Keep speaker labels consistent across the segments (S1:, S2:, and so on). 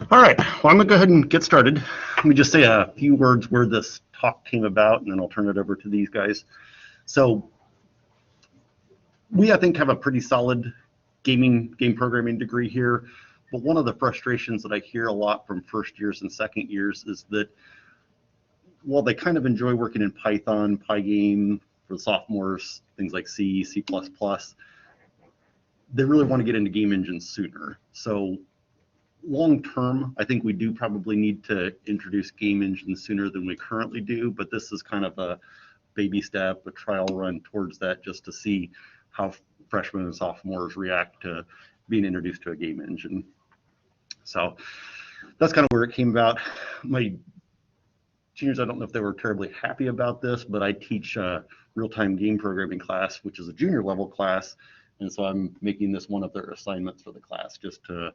S1: All right, well, I'm going to go ahead and get started. Let me just say a few words where this talk came about, and then I'll turn it over to these guys. So we, I think, have a pretty solid game programming degree here, but one of the frustrations that I hear a lot from first years and second years is that while they kind of enjoy working in Python, Pygame for the sophomores, things like C, C++, they really want to get into game engines sooner. So long term, I think we do probably need to introduce game engines sooner than we currently do, but this is kind of a baby step, a trial run towards that, just to see how freshmen and sophomores react to being introduced to a game engine. So that's kind of where it came about. My juniors, I don't know if they were terribly happy about this, but I teach a real-time game programming class, which is a junior level class, and so I'm making this one of their assignments for the class, just to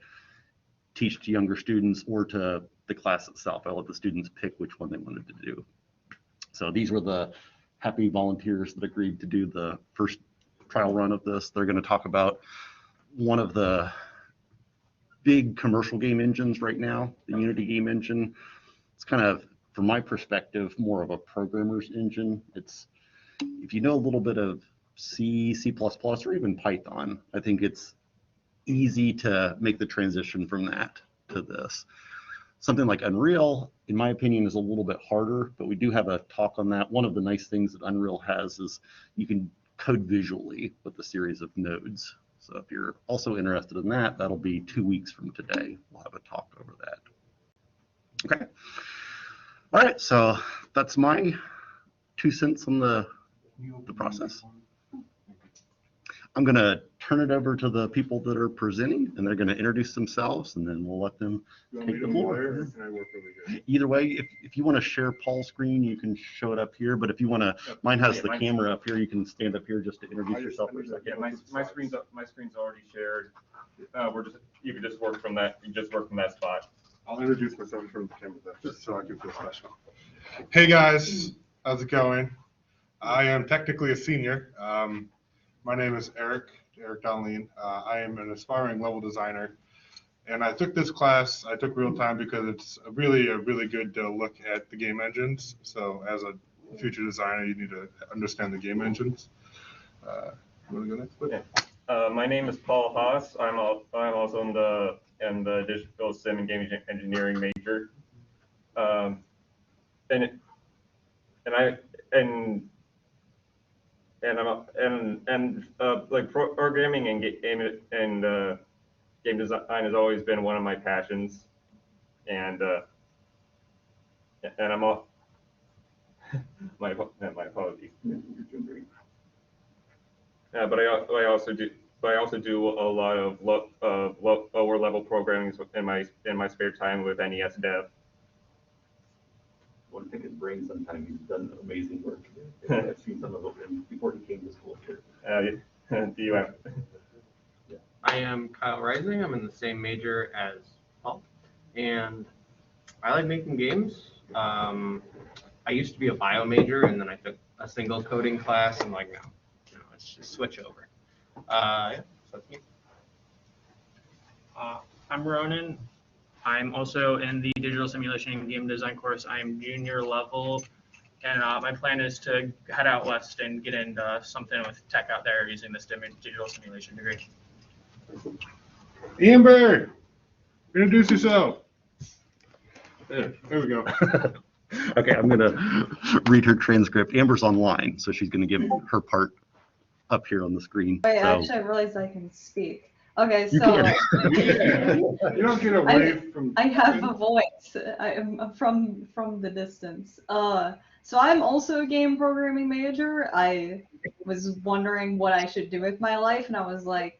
S1: teach to younger students or to the class itself. I let the students pick which one they wanted to do. So these were the happy volunteers that agreed to do the first trial run of this. They're going to talk about one of the big commercial game engines right now, the Unity game engine. It's kind of, from my perspective, more of a programmer's engine. It's, if you know a little bit of C, C++, or even Python, I think it's easy to make the transition from that to this. Something like Unreal, in my opinion, is a little bit harder, but we do have a talk on that. One of the nice things that Unreal has is you can code visually with a series of nodes. So if you're also interested in that, that'll be 2 weeks from today. We'll have a talk over that. Okay. All right, so that's my 2 cents on the process. I'm going to turn it over to the people that are presenting, and they're going to introduce themselves, and then we'll let them take the floor. Either way, if you want to share Paul's screen, you can show it up here, but if you want to, mine has the camera up here, you can stand up here just to introduce yourself for a second.
S2: Yeah, my screen's already shared. You can just work from that. You just work from that spot.
S3: I'll introduce myself from the camera just so I can feel special. Hey guys, how's it going? I am technically a senior. My name is Eric Donleen. I am an aspiring level designer, and I took this class, I took real time because it's a really good look at the game engines. So as a future designer, you need to understand the game engines. You want to go next?
S2: Yeah. My name is Paul Haas. I'm also in the digital sim and game engineering major. Like programming and game design has always been one of my passions, and I'm all my apologies. But I also do a lot of lower level programming in my spare time with NES Dev.
S4: I want to pick his brain sometime. He's done amazing work. I've seen some of it before he came to school here.
S2: Do you have?
S5: Yeah. I am Kyle Rising. I'm in the same major as Paul, and I like making games. I used to be a bio major, and then I took a single coding class, and like, no, let's just switch over. Yeah, so that's me.
S6: I'm Ronan. I'm also in the digital simulation and game design course. I'm junior level, and my plan is to head out west and get into something with tech out there using this digital simulation degree.
S3: Amber, introduce yourself. There we go.
S1: Okay, I'm going to read her transcript. Amber's online, so she's going to give her part up here on the screen.
S7: Wait,
S1: so.
S7: actually, I realized I can speak. Okay,
S1: You
S7: so
S3: You don't get away from.
S7: I have a voice. I am from the distance. So I'm also a game programming major. I was wondering what I should do with my life, and I was like,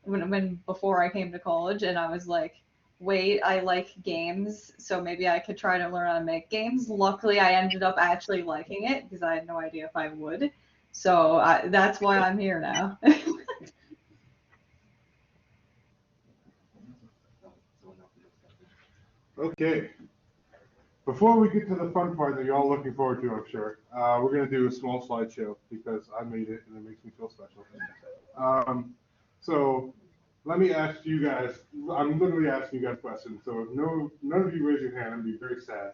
S7: when before I came to college, and I was like, wait, I like games, so maybe I could try to learn how to make games. Luckily, I ended up actually liking it because I had no idea if I would. So that's why I'm here now.
S3: Okay. Before we get to the fun part that you're all looking forward to, I'm sure, we're going to do a small slideshow because I made it and it makes me feel special. So let me ask you guys, I'm literally asking you guys questions, so if none of you raise your hand, I'd be very sad.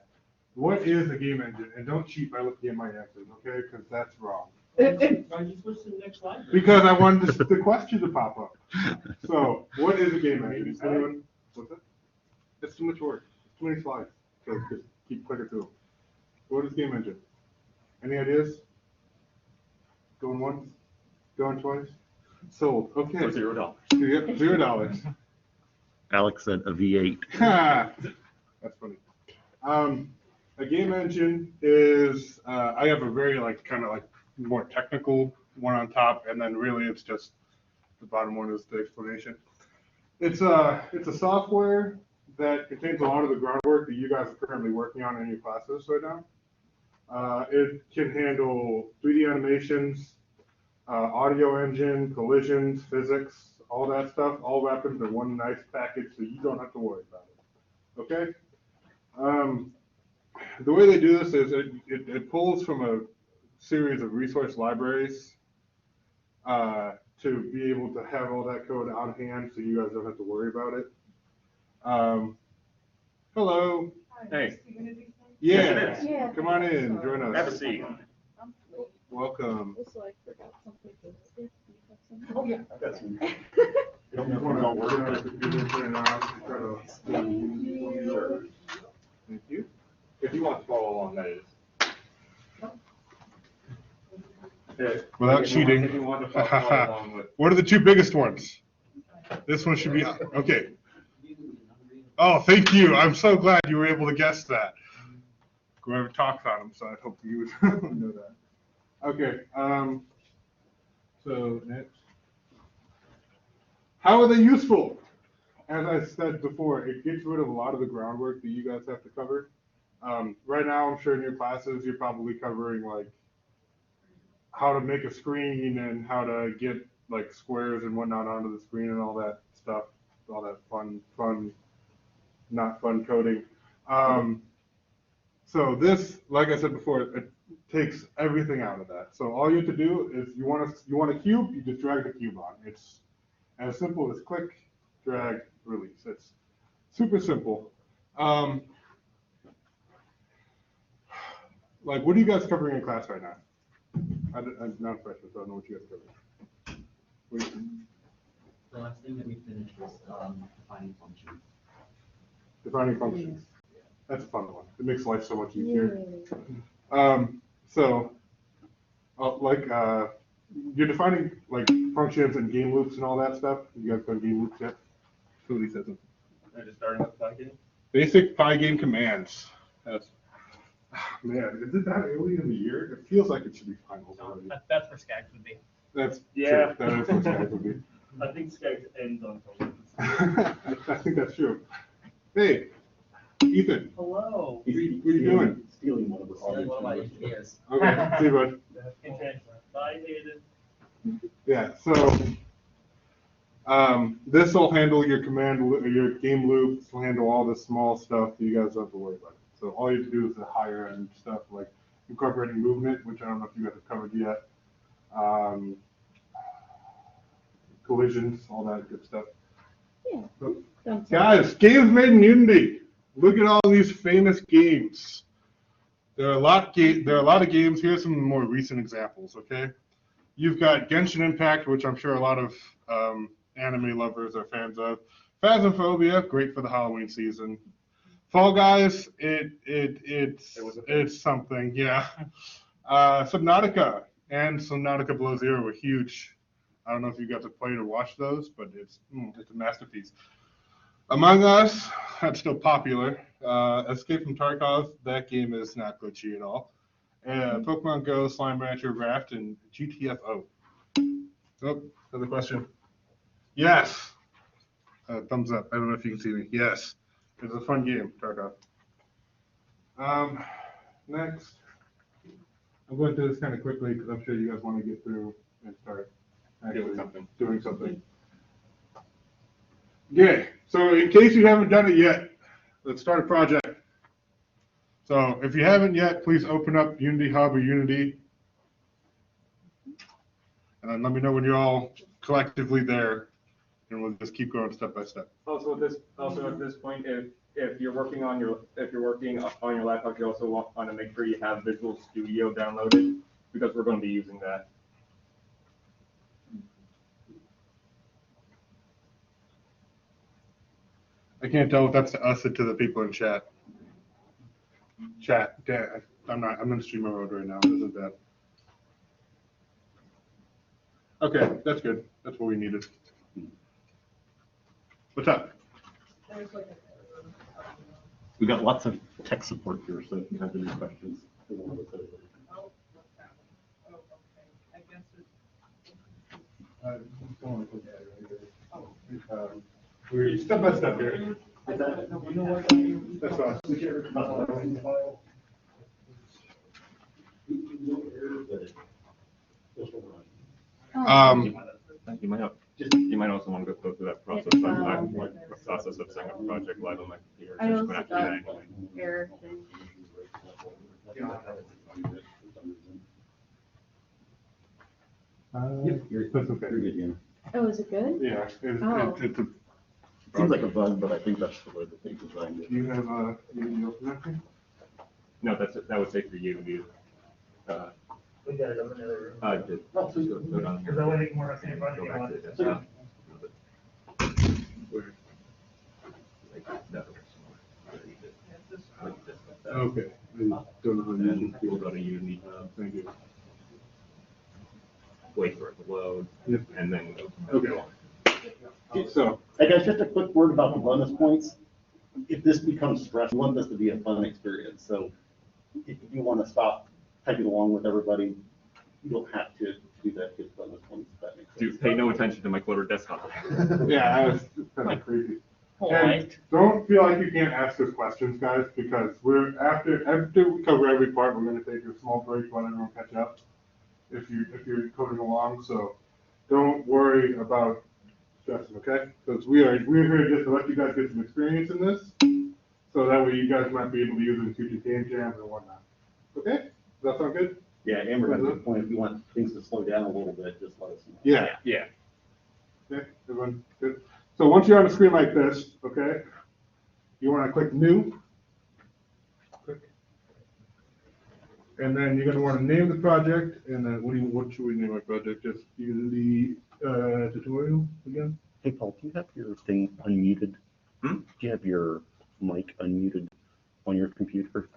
S3: What is a game engine? And don't cheat by looking at my answers, okay? Because that's wrong.
S4: Why don't you switch to the next slide?
S3: Because I wanted the question to pop up. So, what is a game engine? Anyone? What's that? It's too much work. Too many slides. So just keep clicking through them. What is game engine? Any ideas? Going once? Going twice? Sold. Okay.
S4: For $0.
S3: Yep, $0.
S1: Alex said a V8.
S3: That's funny. A game engine is, I have a very kind of more technical one on top, and then really it's just the bottom one is the explanation. It's a software that contains a lot of the groundwork that you guys are currently working on in your classes right now. It can handle 3D animations, audio engine, collisions, physics, all that stuff, all wrapped into one nice package so you don't have to worry about it. Okay? The way they do this is it pulls from a series of resource libraries to be able to have all that code on hand so you guys don't have to worry about it. Hello.
S4: Hey.
S3: Yeah.
S4: Yes, it
S3: Come on in, join us.
S4: Have a seat.
S3: Welcome.
S8: Also, I forgot something. If you have some-
S4: Oh, yeah. I've got some.
S3: You don't want to work on it, you can turn it on, try to-
S4: Sure.
S3: Thank you.
S4: If you want to follow along, that is.
S3: Without
S4: If you want-
S3: cheating.
S4: If you want to follow along with.
S3: What are the two biggest ones? This one should be, okay. Oh, thank you. I'm so glad you were able to guess that. Whoever talks on them, so I hope you know that. Okay, so next. How are they useful? As I said before, it gets rid of a lot of the groundwork that you guys have to cover. Right now, I'm sure in your classes, you're probably covering how to make a screen and how to get squares and whatnot onto the screen and all that stuff, all that fun, not fun coding. So this, like I said before, it takes everything out of that. So all you have to do is you want a cube, you just drag the cube on. It's as simple as click, drag, release. It's super simple. What are you guys covering in class right now? I'm not a freshman, so I don't know what you guys are covering.
S9: The last thing that we finished was defining functions.
S3: Defining functions. That's a fun one. It makes life so much easier.
S8: Yay.
S3: You're defining functions and game loops and all that stuff. You guys done game loops yet? Somebody said something.
S4: I just starting up again.
S3: Basic Pygame commands. Man, is it that early in the year? It feels like it should be finals already.
S6: That's where Skags would be.
S3: That's
S4: Yeah.
S3: true. That is what Skype would be.
S4: I think Skype ends on.
S3: I think that's true. Hey, Ethan,
S6: Hello.
S3: what are you doing?
S4: Stealing one of the.
S9: Stealing one of my ideas.
S3: Okay, see you, bud.
S6: Bye, Hayden.
S3: Yeah, so this will handle your your game loops, will handle all the small stuff that you guys don't have to worry about. So all you have to do is the higher end stuff like incorporating movement, which I don't know if you guys have covered yet. Collisions, all that good stuff.
S8: Yeah.
S3: So,
S8: Done some.
S3: guys, games made in Unity. Look at all these famous games. There are a lot of games. Here's some more recent examples. Okay, you've got Genshin Impact, which I'm sure a lot of anime lovers are fans of. Phasmophobia, great for the Halloween season. Fall Guys, it's something, yeah. Subnautica and Subnautica Below Zero were huge. I don't know if you got to play or watch those, but it's a masterpiece. Among Us, that's still popular. Escape from Tarkov, that game is not glitchy at all. Pokemon Go, Slime Rancher, Raft, and GTFO. Oh, another question. Yes. Thumbs up. I don't know if you can see me. Yes. It's a fun game, Tarkov. Next. I'm going through this kind of quickly because I'm sure you guys want to get through and start actually doing something. Okay, so in case you haven't done it yet, let's start a project. So if you haven't yet, please open up Unity Hub or Unity. And let me know when you're all collectively there. and we'll just keep going step by step.
S2: Also at this point, if you're working on your laptop, you also want to make sure you have Visual Studio downloaded because we're going to be using that.
S3: I can't tell if that's to us or to the people in chat. Chat, I'm in streamer mode right now, isn't that? Okay, that's good. That's what we needed. What's up?
S1: We got lots of tech support here, so if you have any questions.
S3: We're step by step here. That's fine.
S2: You might also want to go through that process. Process of setting up a project live on my computer.
S8: I
S2: Just
S8: also
S2: gonna have to
S8: got
S2: do that anyway.
S8: Eric and
S3: That's okay.
S1: Pretty good, yeah.
S8: oh, is it good?
S3: Yeah,
S8: Oh.
S3: it's a.
S1: Seems like a bug, but I think that's the way that they designed it.
S3: Do you have you open that thing?
S2: No, that would take for you.
S10: We got it over another room.
S2: Did.
S10: Because I want to more of the same project.
S2: Go
S10: I
S2: back
S10: wanted
S2: to
S10: to-
S2: desktop.
S3: Okay. I don't know how
S2: And then
S3: you
S2: we'll go to Udemy.
S3: Thank you.
S2: Wait for it to load.
S3: Yep.
S2: And then go.
S3: Okay. So,
S1: Hey guys, just a quick word about the bonus points. If this becomes stressful, we want this to be a fun experience. So if you want to stop typing along with everybody, you don't have to do that, get bonus points, if that makes sense.
S2: Pay no attention to my cluttered desktop.
S3: yeah, it's kind of creepy. And don't feel like you can't ask us questions, guys, because after we cover every part, we're gonna take a small break, let everyone catch up. If you're coding along, so don't worry about stressing, okay? Because we're here just to let you guys get some experience in this, so that way you guys might be able to use it in future game jams and whatnot. Okay? Does that sound good?
S1: Yeah, Amber has a good point. If you want things to slow down a little bit, just let us know.
S3: Yeah.
S2: Yeah.
S3: Okay, everyone good? So once you're on a screen like this, okay, you want to click New. Click. And then you're going to want to name the project, and then what should we name our project? Just Unity tutorial again?
S1: Hey, Paul, do you have your thing unmuted?
S2: Hmm?
S1: Do you have your mic unmuted on your computer?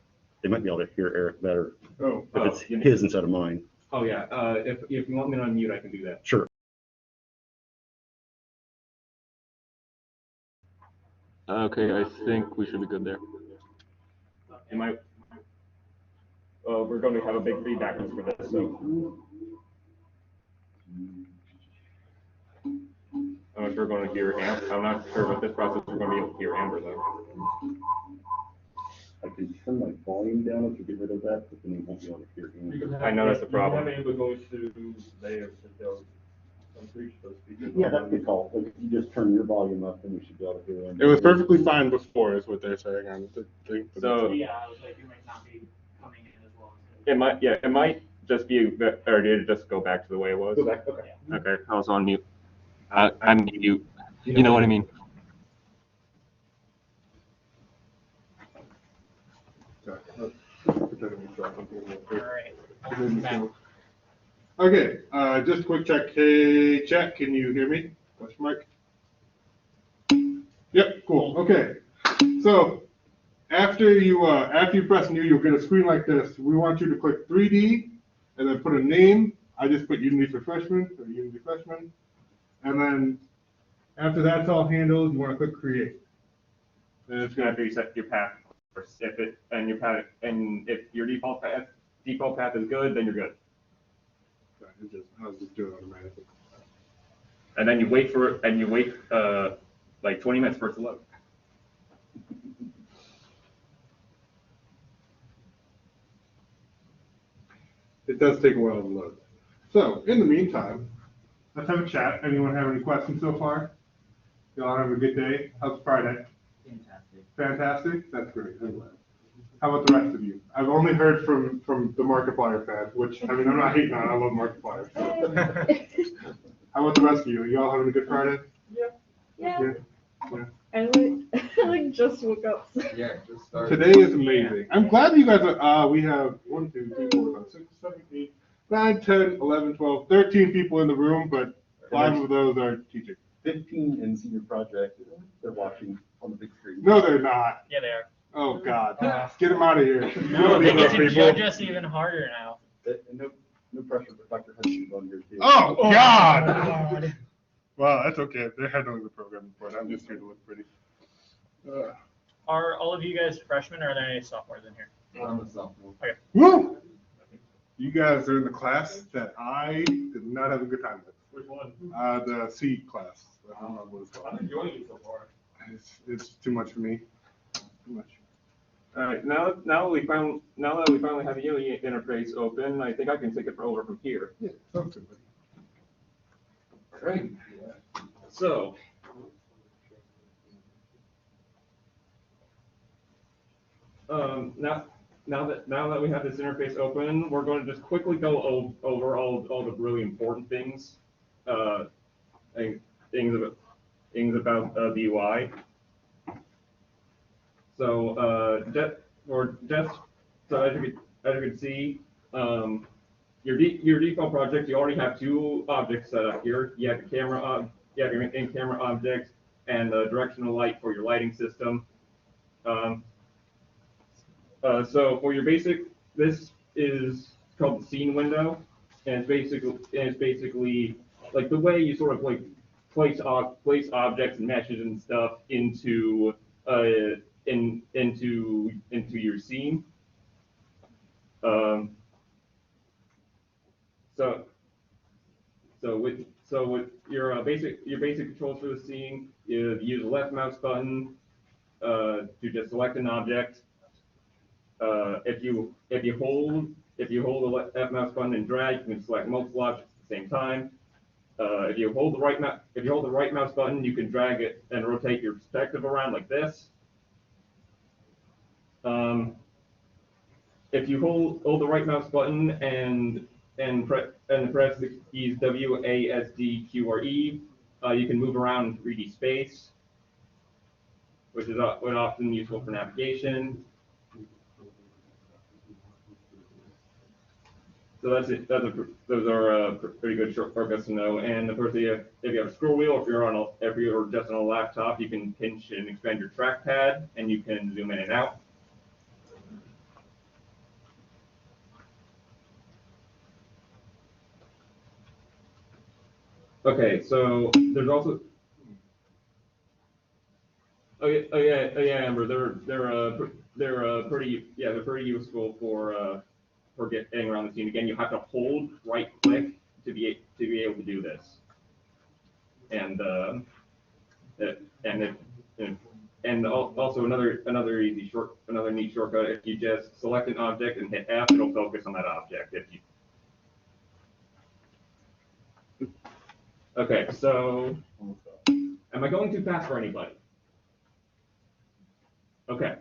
S1: They might be able to hear Eric better
S3: Oh,
S1: if it's his instead of mine.
S2: Oh, yeah. If you want me to unmute, I can do that.
S1: Sure.
S2: Okay, I think we should be good there. You might. We're going to have a big feedback loop for this, so. I'm not sure we're going to hear Amber. I'm not sure with this process we're going to be able to hear Amber though.
S1: I can turn my volume down to get rid of that, but then you won't be able to hear him.
S2: I know that's the problem.
S4: You have able to go to layers to build some speech, those speakers.
S1: Yeah, that'd be cool. Like, if you just turn your volume up, then we should be able to hear him.
S3: it was perfectly fine before, is what they're saying on the thing.
S2: So-
S10: Yeah, I was like, you might not be coming in as well.
S2: It might just be, or did it just go back to the way it was?
S3: Go back, okay.
S2: Okay, I was on mute. I'm mute. You know what I mean?
S3: Okay, just a quick check. Hey, chat, can you hear me? Question mark? Yep, cool. Okay. So after you press new, you'll get a screen like this. We want you to click 3D and then put a name. I just put Unity for Freshmen or Unity Freshman. And then after that's all handled, you want to click create. And it's
S2: After
S3: gonna
S2: you set your path, if your default path is good, then you're good.
S3: I'll just do it automatically.
S2: And then you wait for it, like 20 minutes for it to load.
S3: It does take a while to load. So in the meantime, let's have a chat. Anyone have any questions so far? Y'all have a good day. How's Friday?
S9: Fantastic.
S3: Fantastic? That's great. I'm glad. How about the rest of you? I've only heard from the Markiplier fans, which, I mean, I'm not hating on it. I love Markiplier. So. How about the rest of you? Y'all having a good Friday?
S10: Yep.
S8: now?
S3: Yeah.
S8: I like just woke up.
S5: Yeah, just start.
S3: Today is amazing. I'm glad you guys are, we have 1, 2, 3, 4, 5, 6, 7, 8, 9, 10, 11, 12, 13 people in the room, but 5 of those are teaching.
S4: 15 in senior project, they're watching on the big screen.
S3: No, they're not.
S6: Yeah, they are.
S3: Oh, God. Get them out of here. You
S6: No,
S3: don't
S6: they
S3: need
S6: get
S3: those
S6: to
S3: people.
S6: judge us even harder now.
S4: And no pressure, but Dr. Hudson's on here too.
S3: Oh, God.
S6: God.
S3: Well, that's okay. They're handling the program, but I'm just here to look pretty.
S6: Are all of you guys freshmen or are there any sophomores in here?
S5: I'm a sophomore.
S3: Woo! You guys are in the class that I did not have a good time with.
S2: Which one?
S3: The C class. I don't know what it's
S2: I'm
S3: called.
S2: enjoying it so far.
S3: It's too much for me. Too much.
S2: All right, now that we finally have the UE interface open, I think I can take it over from here.
S3: Yeah, sounds good.
S2: All right. So. Now that we have this interface open, we're going to just quickly go over all the really important things, things about the UI. So so as you can see, your default project, you already have 2 objects set up here. You have the camera, you have your in-camera object and the directional light for your lighting system. So for your basic, this is called the scene window, and it's basically like the way you sort of like place objects and meshes and stuff into into your scene. So with your basic controls for the scene, you use the left mouse button to just select an object. If you hold the left mouse button and drag, you can select multiple objects at the same time. If you hold the right mouse button, you can drag it and rotate your perspective around like this. If you hold the right mouse button and press the keys W, A, S, D, Q, or E, you can move around in 3D space, which is often useful for navigation. So that's it. Those are pretty good shortcuts to know. And of course, if you have a scroll wheel, if you're just on a laptop, you can pinch and expand your trackpad, and you can zoom in and out. Okay, so there's also. Oh yeah, Amber. They're pretty useful for getting around the scene. Again, you have to hold right click to be able to do this. And also another neat shortcut. If you just select an object and hit F, it'll focus on that object. Okay, so am I going too fast for anybody? Okay.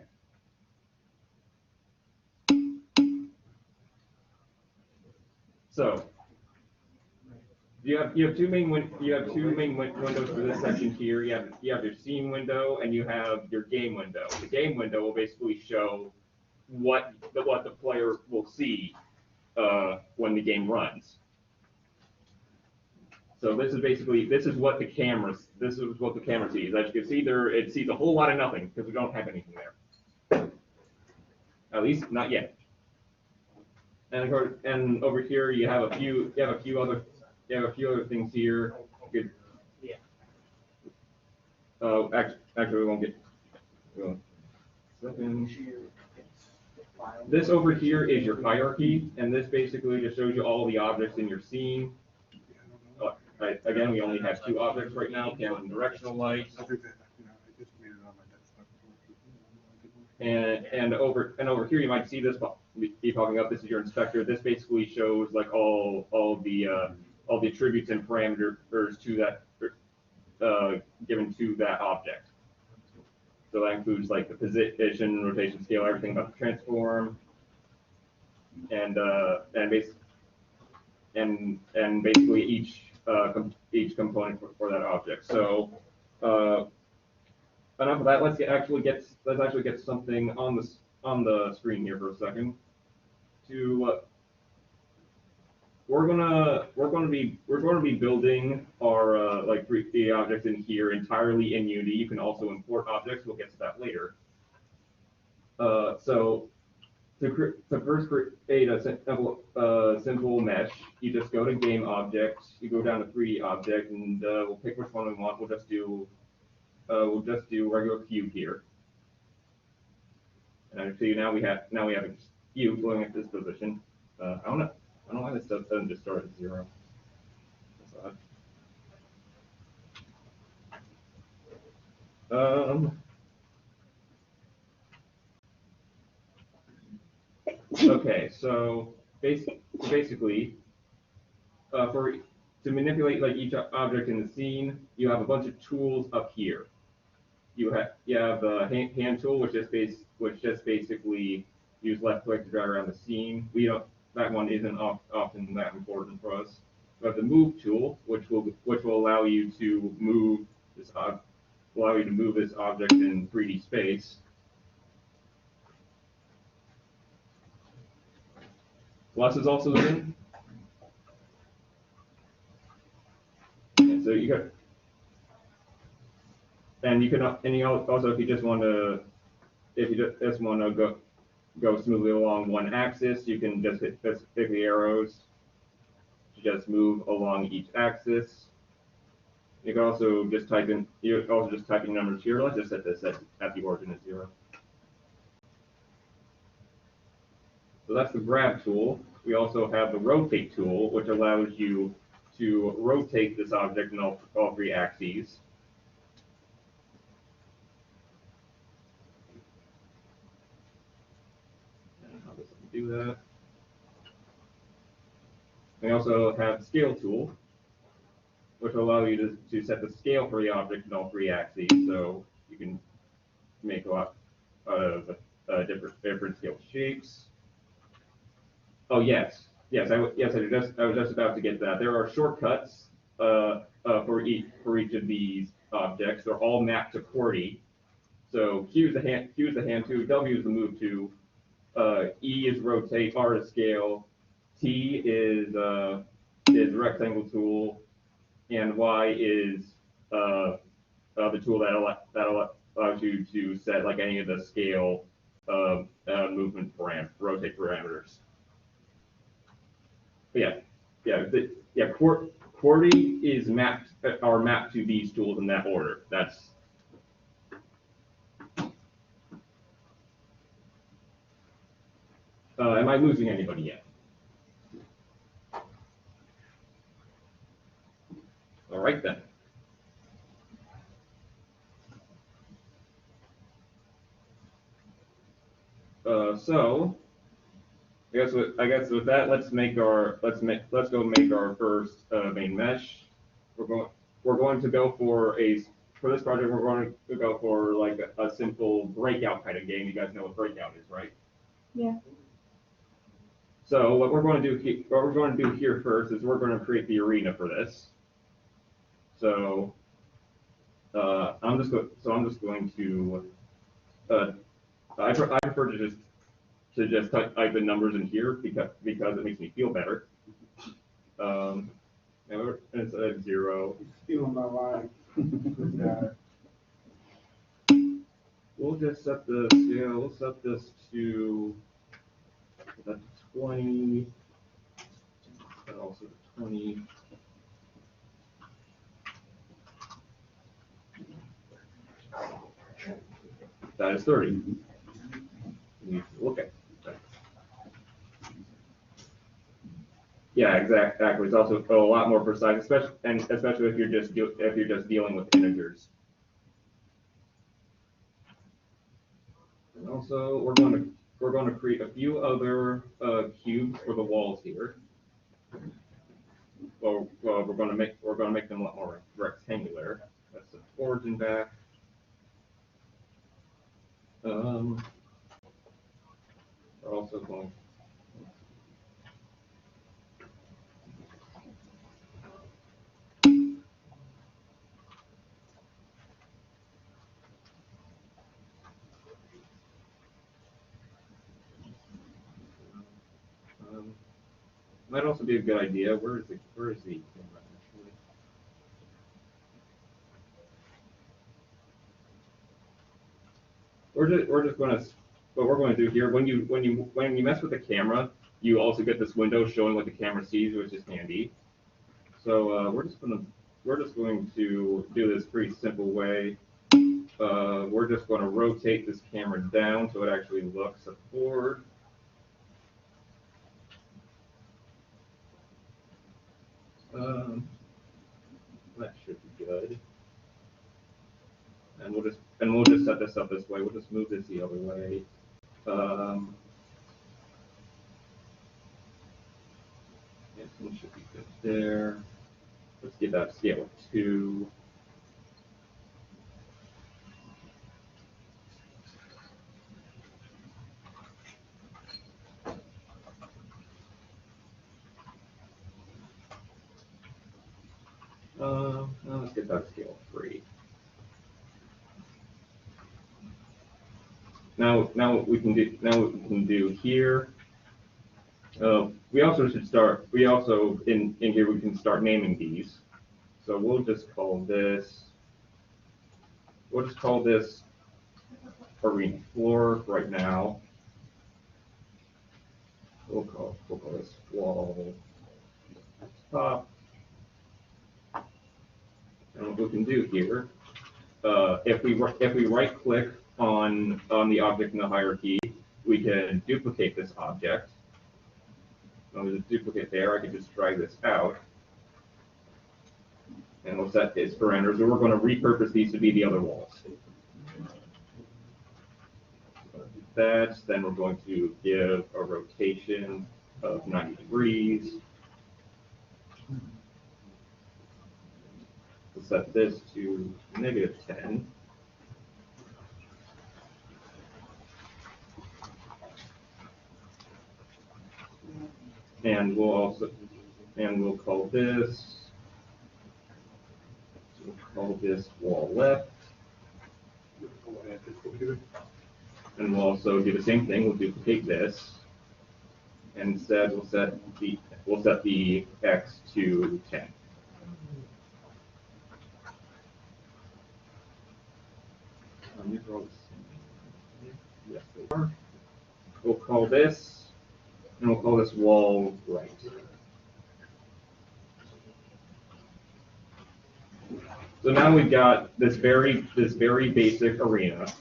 S2: So you have 2 main windows for this section here. You have your scene window and you have your game window. The game window will basically show what the player will see when the game runs. So this is what the camera sees. As you can see, it sees a whole lot of nothing because we don't have anything there. At least not yet. And of course, and over here you have a few other things here. Good.
S6: Yeah.
S2: Actually, we won't get. This over here is your hierarchy, and this basically just shows you all the objects in your scene. Again, we only have 2 objects right now: camera and directional lights. And over here, you might see this be popping up. This is your inspector. This basically shows like all the attributes and parameters to that given to that object. So that includes like the position, rotation, scale, everything about the transform, and basically each component for that object. So enough of that. Let's actually get something on the screen here for a second. We're gonna be building our like 3D objects in here entirely in Unity. You can also import objects. We'll get to that later. So to first create a simple mesh, you just go to game object, you go down to 3D object, and we'll pick which one we want. We'll just do regular cube here. And I can see now we have a cube going at this position. I don't know why this stuff doesn't just start at 0. That's odd. Okay, so basically, to manipulate like each object in the scene, you have a bunch of tools up here. You have the hand tool, which just basically use left click to drag around the scene. That one isn't often that important for us. We have the move tool, which will allow you to move this object in 3D space. Plus is also in. And so you also, if you just want to go smoothly along one axis, you can just pick the arrows to just move along each axis. You can also just type in numbers here. Let's just set this at the origin at 0. So that's the grab tool. We also have the rotate tool, which allows you to rotate this object in all 3 axes. And how does it do that? We also have the scale tool, which will allow you to set the scale for the object in all 3 axes. So you can make a lot of different scale shapes. Oh yes, I was just about to get that. There are shortcuts for each of these objects. They're all mapped to QWERTY. So Q is the hand to, W is the move to, E is rotate, R is scale, T is rectangle tool, and Y is the tool that allows you to set like any of the scale movement rotate parameters. But QWERTY are mapped to these tools in that order. Am I losing anybody yet? All right then. So I guess with that, let's go make our first main mesh. We're going to go for this project. We're going to go for like a simple breakout kind of game. You guys know what breakout is, right?
S8: Yeah.
S2: So what we're going to do here first is we're going to create the arena for this. So I'm just going to I prefer to just type the numbers in here because it makes me feel better. And it's at 0.
S3: Stealing my line.
S2: We'll just set the scale. We'll set this to 20. And also 20. That is 30. You need to look at that. Yeah, exactly. It's also a lot more precise, especially if you're just dealing with integers. And also, we're going to create a few other cubes for the walls here. Well, we're going to make them a lot more rectangular. That's the origin back. We're also going. Might also be a good idea. Where is the camera actually? We're just gonna, what we're going to do here, when you mess with the camera, you also get this window showing what the camera sees, which is handy. So we're just going to do this pretty simple way. We're just going to rotate this camera down so it actually looks forward. That should be good. And we'll just set this up this way. We'll just move this the other way. This one should be good there. Let's give that a scale of 2. Now let's get that scale of 3. Now what we can do here. We also should start. We also in here we can start naming these. So we'll just call this. We'll just call this arena floor right now. We'll call this wall top. And what we can do here, if we right click on the object in the hierarchy, we can duplicate this object. There's a duplicate there. I can just drag this out, and we'll set its parameters. And we're going to repurpose these to be the other walls. That. Then we're going to give a rotation of 90 degrees. We'll set this to -10. And we'll call this, wall left. And we'll also do the same thing. We'll duplicate this. And instead we'll set the X to 10. These are all the same. Yes, they are. We'll call this, and we'll call this wall right. So now we've got this very basic arena.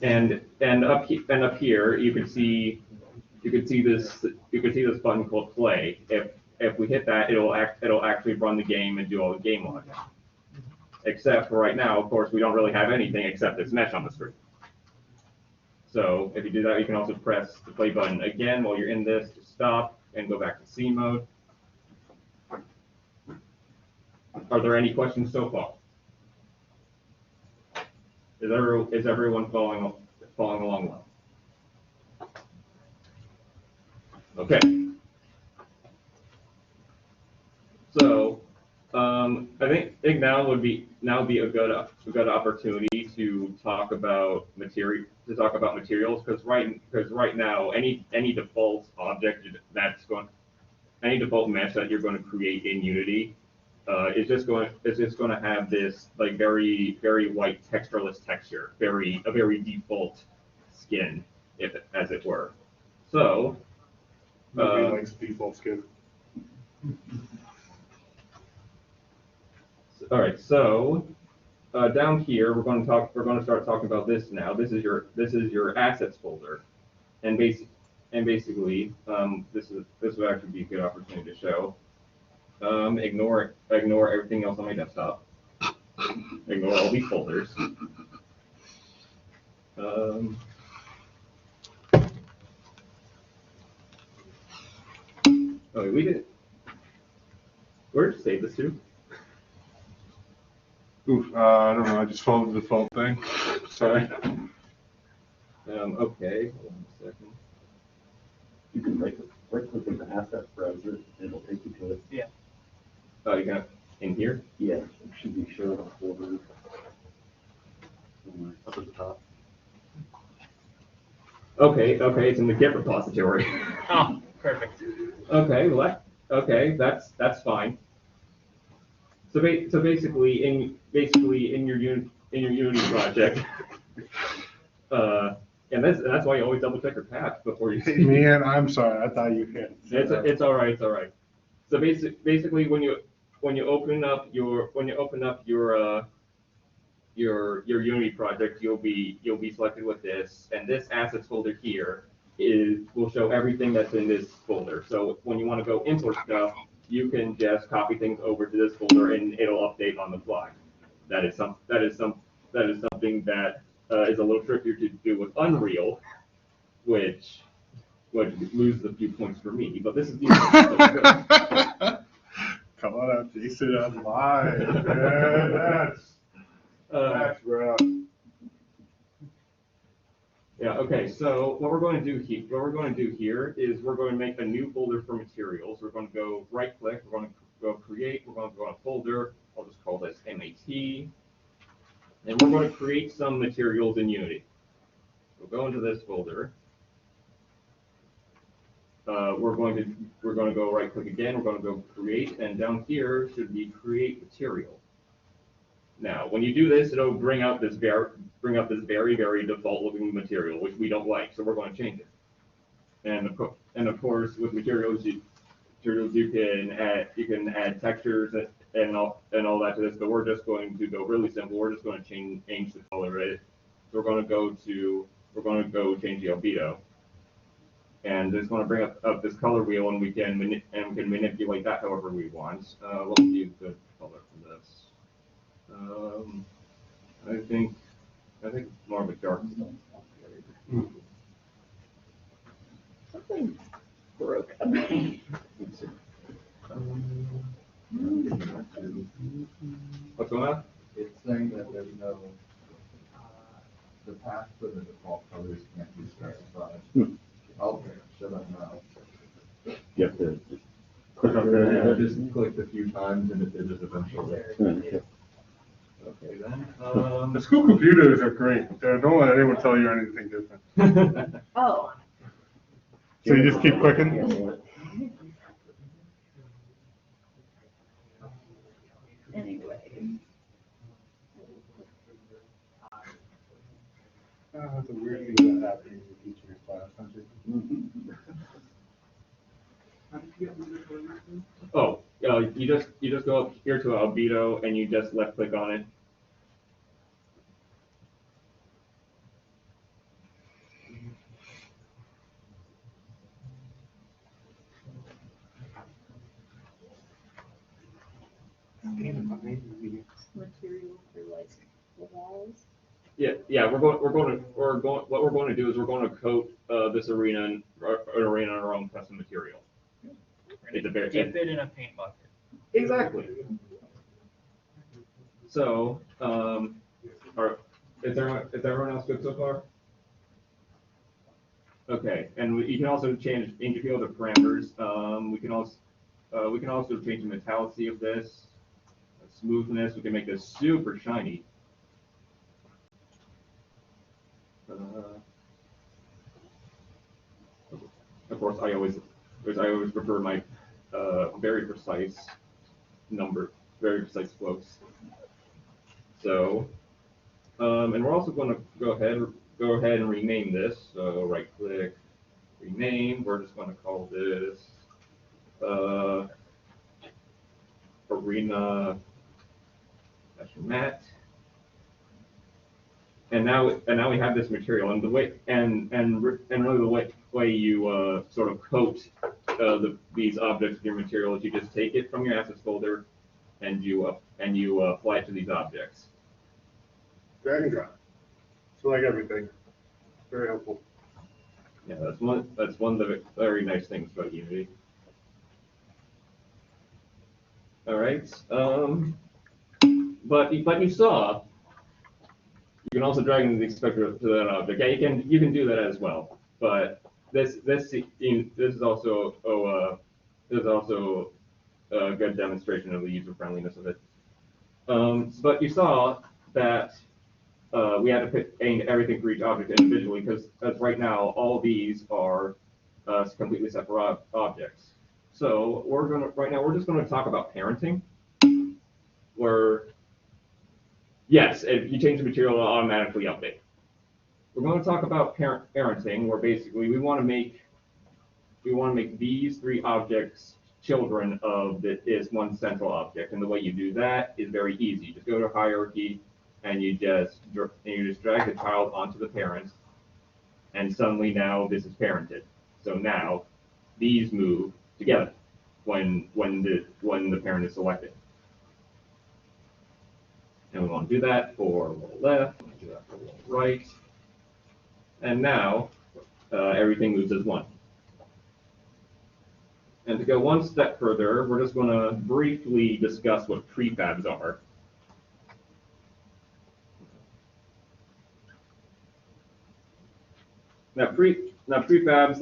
S2: And up here you can see this button called play. If we hit that, it'll actually run the game and do all the game logic. Except for right now, of course, we don't really have anything except this mesh on the screen. So if you do that, you can also press the play button again while you're in this to stop and go back to scene mode. Are there any questions so far? Is everyone following along well? Okay. So I think now would be a good opportunity to talk about materials because right now any default object any default mesh that you're going to create in Unity is just going to have this like very white textureless texture, a very default skin, as it were. So
S3: Nobody likes default skin.
S2: All right, so down here we're going to start talking about this now. This is your assets folder, and basically this would actually be a good opportunity to show. Ignore everything else on my desktop. Ignore all these folders. Oh, we did. Where did you save this to?
S3: Oof, I don't know. I just followed the default thing. Sorry.
S2: Okay, hold on a second.
S4: You can right click in the asset browser, and it'll take you to it.
S6: Yeah.
S2: Oh, you got in here?
S4: Yeah, it should be showing a folder somewhere up at the top.
S2: Okay, it's in the Git repository.
S6: Oh, perfect.
S2: Okay, well, that's fine. So basically in your Unity project, and that's why you always double check your path before you.
S3: Hey, man, I'm sorry. I thought you had.
S2: It's all right. So basically when you open up your Unity project, you'll be selected with this, and this assets folder here will show everything that's in this folder. So when you want to go import stuff, you can just copy things over to this folder and it'll update on the fly. That is something that is a little trickier to do with Unreal, which loses a few points for me. But this is
S3: Come on up, Jason, I'm live. Man, that's rough.
S2: Yeah. Okay. So what we're going to do here is we're going to make a new folder for materials. We're going to go right click. We're going to go create. We're going to go on folder. I'll just call this MAT. And we're going to create some materials in Unity. We'll go into this folder. We're going to go right click again. We're going to go create, and down here should be create material. Now, when you do this, it'll bring up this very, very default looking material, which we don't like, so we're going to change it. And of course, with materials, you can add textures and all that to this. But we're just going to go really simple. We're just going to change the color of it. So we're going to go change the albedo, and it's going to bring up this color wheel, and we can manipulate that however we want. What would be a good color for this? I think more of a dark.
S8: Something broke on me.
S2: What's going on?
S11: It's saying that there's no, the path for the default colors can't be specified. Okay, shut up now.
S4: You have to just click on there.
S11: I just clicked a few times and it did it eventually.
S2: Okay then.
S3: The school computers are great. Don't let anyone tell you anything different.
S8: Oh.
S3: So you just keep clicking?
S8: Anyway.
S3: That's a weird thing that happens in teaching class,
S2: Oh, you just go up here to albedo and you just left click on it.
S8: Material for like the walls.
S2: Yeah. What we're going to do is we're going to coat this arena in our own custom material. It's a very
S6: Dip it in a paint bucket.
S2: Exactly. So, is everyone else good so far? Okay, and you can also change a few other parameters. We can also change the metallicity of this, smoothness. We can make this super shiny. Of course, I always prefer my very precise slopes. So, and we're also going to go ahead and rename this. So right click, rename. We're just going to call this arena mat. And now we have this material, and the way really the way you sort of coat these objects with your material is you just take it from your assets folder and you apply it to these objects.
S3: Drag and drop. So like everything. Very helpful.
S2: Yeah, that's one of the very nice things about Unity. All right. But you saw. You can also drag in the inspector to that object. Yeah, you can do that as well. But this is also a good demonstration of the user friendliness of it. But you saw that we had to pick everything for each object individually because as right now, all these are completely separate objects. So right now we're just gonna talk about parenting, where yes, if you change the material, it'll automatically update. We're going to talk about parenting, where basically we want to make these three objects children of this one central object, and the way you do that is very easy. You just go to hierarchy, and you just drag the child onto the parent, and suddenly now this is parented. So now these move together when the parent is selected. And we want to do that for roll left, we want to do that for roll right. And now everything moves as one. And to go one step further, we're just going to briefly discuss what prefabs are. Now prefabs,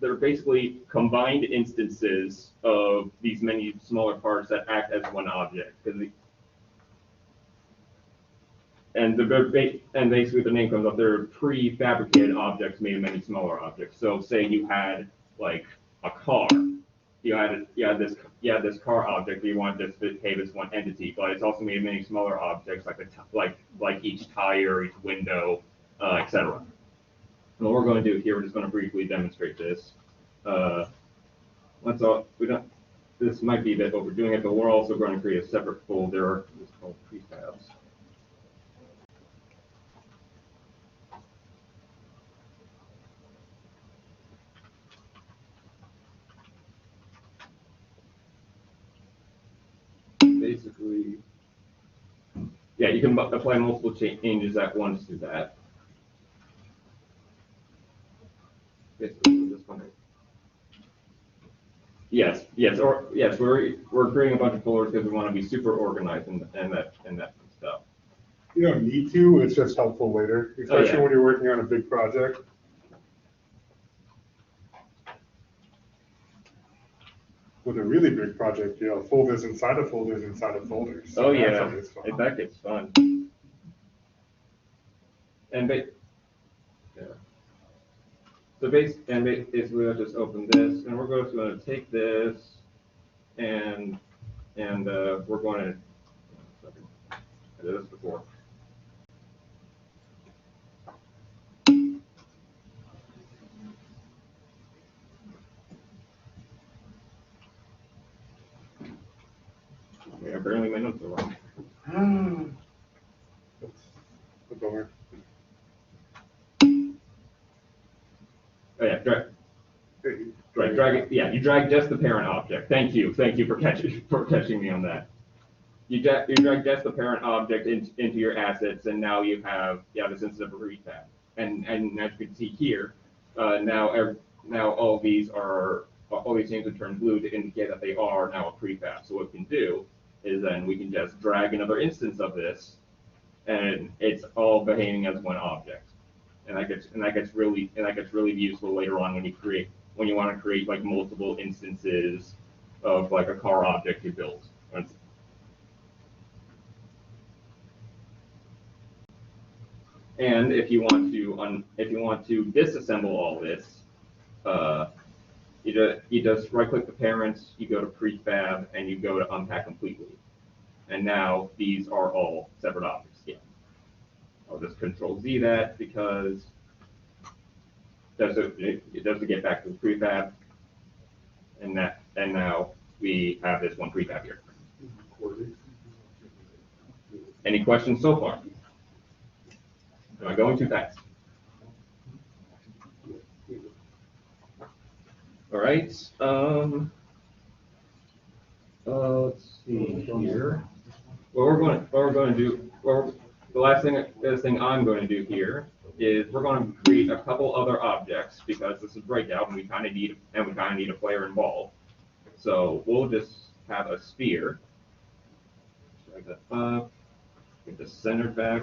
S2: they're basically combined instances of these many smaller parts that act as one object. And basically the name comes up. They're prefabricated objects made of many smaller objects. So say you had like a car. You had this car object that you wanted to behave as one entity, but it's also made of many smaller objects like each tire, each window, etc. And what we're going to do here, we're just going to briefly demonstrate this. This might be a bit overdoing it, but we're also going to create a separate folder. It's called prefabs. Basically, yeah, you can apply multiple changes at once to that. Basically, just wondering. Yes, we're creating a bunch of folders because we want to be super organized and that stuff.
S3: You don't need to, it's just helpful later, especially when you're working on a big project. With a really big project, folders inside of folders inside of folders.
S2: So yeah, that gets fun. So basically, let's just open this, and we're going to take this, and we're going to. I did this before. Yeah, apparently my notes are wrong.
S3: That's a bummer.
S2: Oh yeah, drag it. Yeah, you drag just the parent object. Thank you for catching me on that. You drag just the parent object into your assets, and now you have this instance of a prefab. And as you can see here, now all these things are turned blue to indicate that they are now a prefab. So what we can do is then we can just drag another instance of this, and it's all behaving as one object. And that gets really useful later on when you want to create like multiple instances of like a car object you built. And if you want to disassemble all this, you just right click the parent, you go to prefab, and you go to unpack completely. And now these are all separate objects. Yeah. I'll just Control Z that because it does to get back to the prefab, and now we have this one prefab here. Any questions so far? Am I going too fast? All right. Let's see here. The thing I'm going to do here is we're going to create a couple other objects because this is breakout and we kind of need a player involved. So we'll just have a sphere. Drag that up. Get this centered back.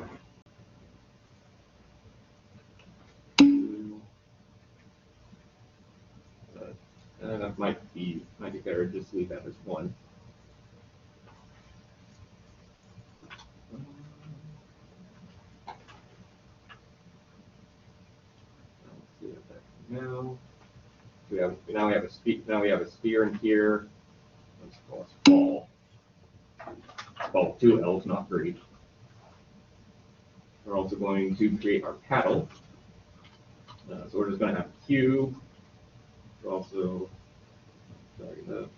S2: That might be better to just leave that as one. now. Now we have a sphere in here. Let's call this ball. Ball 2 L's, not 3. We're also going to create our paddle. So we're just going to have a cube. We're also sorry, the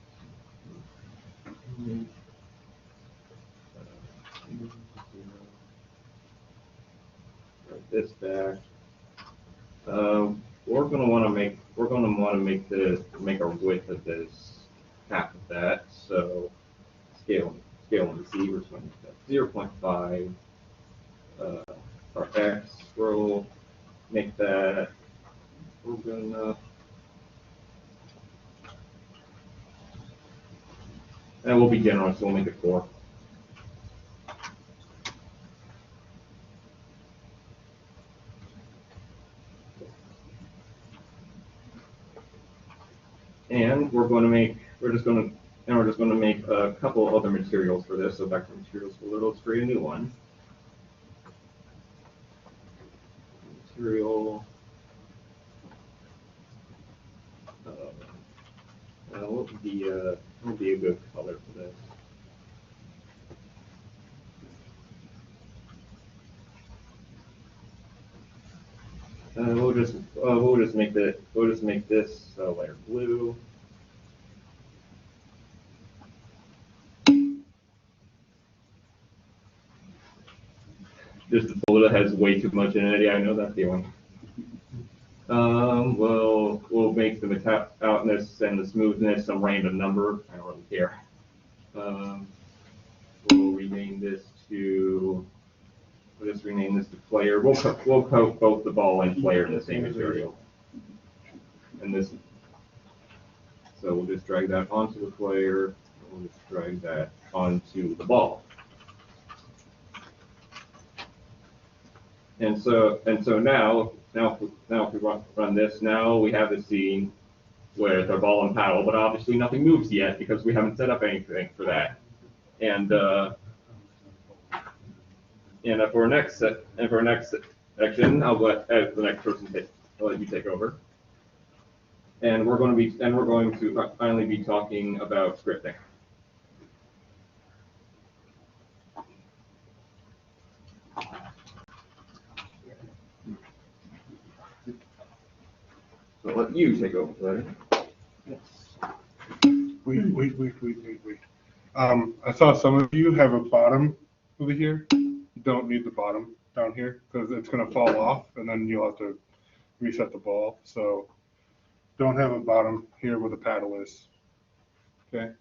S2: write this back. We're going to want to make our width of this half of that. So scale and Z, we're going to make that 0.5. Our X, we'll make that. We're gonna. And we'll be generous, so we'll make it 4. And we're just going to make a couple other materials for this. So back to materials, we'll illustrate a new one. Material. What would be a good color for this? We'll just make this lighter blue. Just the folder has way too much in it. Yeah, I know that feeling. We'll make the metallicness and the smoothness some random number. I don't really care. We'll rename this to. We'll just rename this to player. We'll coat both the ball and player in the same material. And this. So we'll just drag that onto the player. And we'll just drag that onto the ball. And so now if we run this, now we have the scene with our ball and paddle, but obviously nothing moves yet because we haven't set up anything for that. And for our next section, I'll let the next person I'll let you take over. And we're going to finally be talking about scripting. So I'll let you take over, Larry.
S3: Wait. I saw some of you have a bottom over here. You don't need the bottom down here because it's going to fall off and then you'll have to reset the ball. So don't have a bottom here where the paddle is. Okay.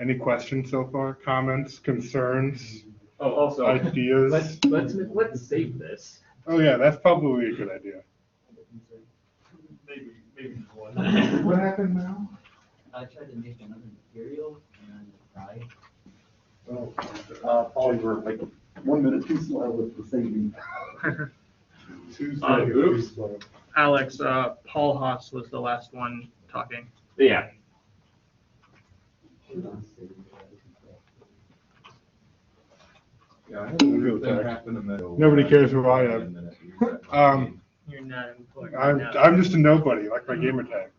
S3: Any questions so far? Comments, concerns,
S2: Oh, also,
S3: ideas?
S2: let's save this.
S3: Oh yeah, that's probably a good idea.
S10: Maybe just one.
S11: What happened now?
S9: I tried to make another material and tried.
S4: Paul, you were like 1 minute too slow with the saving.
S2: Oops.
S6: Alex, Paul Haas was the last one talking.
S2: Yeah.
S11: Yeah, I had a weird thing happen in the middle.
S3: Nobody cares who I am.
S6: You're not important.
S3: I'm just a nobody, like my gamer tag.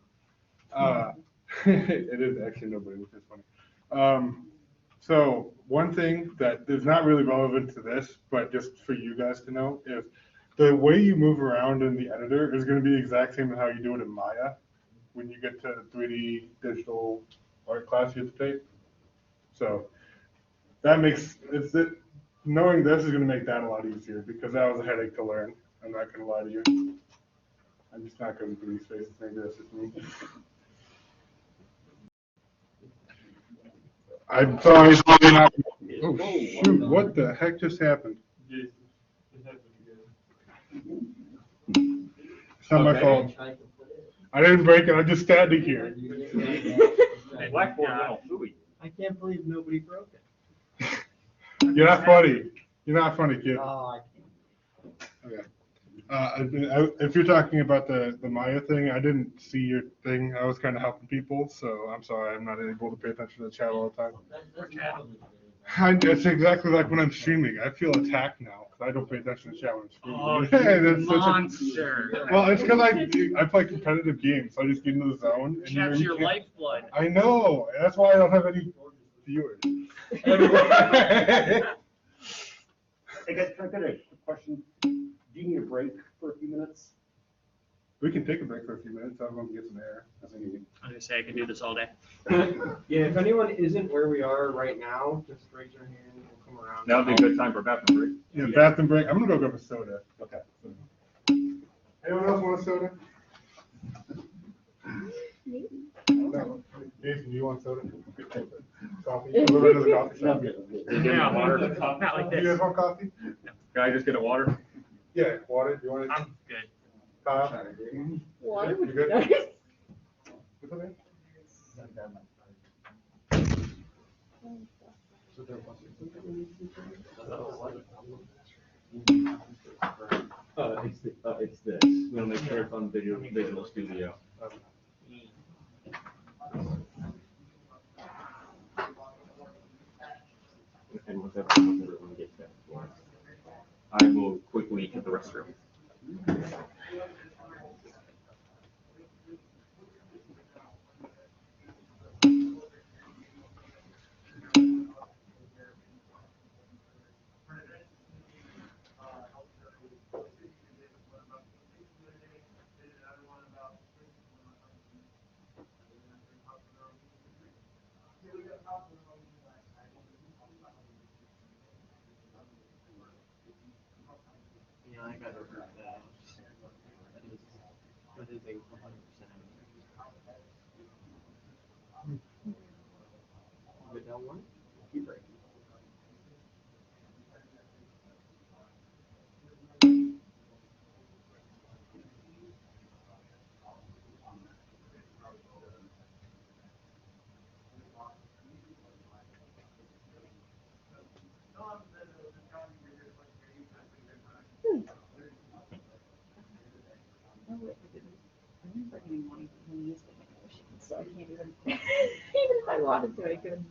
S3: It is actually nobody, which is funny. So one thing that is not really relevant to this, but just for you guys to know, is the way you move around in the editor is going to be the exact same as how you do it in Maya. When you get to 3D digital art class, you have to take. So that makes knowing this is going to make that a lot easier because that was a headache to learn. I'm not going to lie to you. I'm just not going to do these faces. Maybe that's just me. I'm sorry. Oh, shoot. What the heck just happened? It's not my fault. I didn't break it. I'm just standing here.
S2: Blackboard now, Louis.
S9: I can't believe nobody broke it.
S3: You're not funny. You're not funny, kid.
S9: Oh, I
S3: Okay. If you're talking about the Maya thing, I didn't see your thing. I was kind of helping people, so I'm sorry. I'm not able to pay attention to the chat all the time.
S9: That's probably
S3: It's exactly like when I'm streaming. I feel attacked now because I don't pay attention to chat when I'm streaming.
S6: Oh,
S3: And
S6: you
S3: it's such a-
S6: monster.
S3: well, it's because I play competitive games, so I just get into the zone. And
S6: Chat's
S3: you
S6: your
S3: can't-
S6: lifeblood.
S3: I know. And that's why I don't have any viewers.
S4: Hey guys, can I get a quick question? Do you need a break for a few minutes?
S3: We can take a break for a few minutes. Everyone can get some air.
S6: I was gonna say I can do this all day.
S5: Yeah, if anyone isn't where we are right now, just raise your hand and we'll come around.
S2: That would be a good time for a bathroom break.
S3: Yeah, bathroom break. I'm gonna go grab a soda.
S4: Okay.
S3: Anyone else want a soda? No. Jason, do you want soda? Coffee? We're right to the coffee shop.
S6: Yeah,
S2: water?
S6: not like
S3: Do you guys
S6: this.
S3: want coffee?
S2: Can I just get a water?
S3: Yeah, water. Do you want it?
S6: I'm good.
S3: Kyle?
S8: Water
S3: You
S8: would be
S3: good?
S8: nice.
S3: What's her name?
S2: It's this. We want to make sure it's on Visual Studio. And once everyone gets that, I will quickly hit the restroom.
S5: Yeah, I got it. That is a 100%. But that one, keep right.
S8: Oh, wait, I didn't bring any money from the used vending machine, so I can't even, even if I wanted to, I couldn't.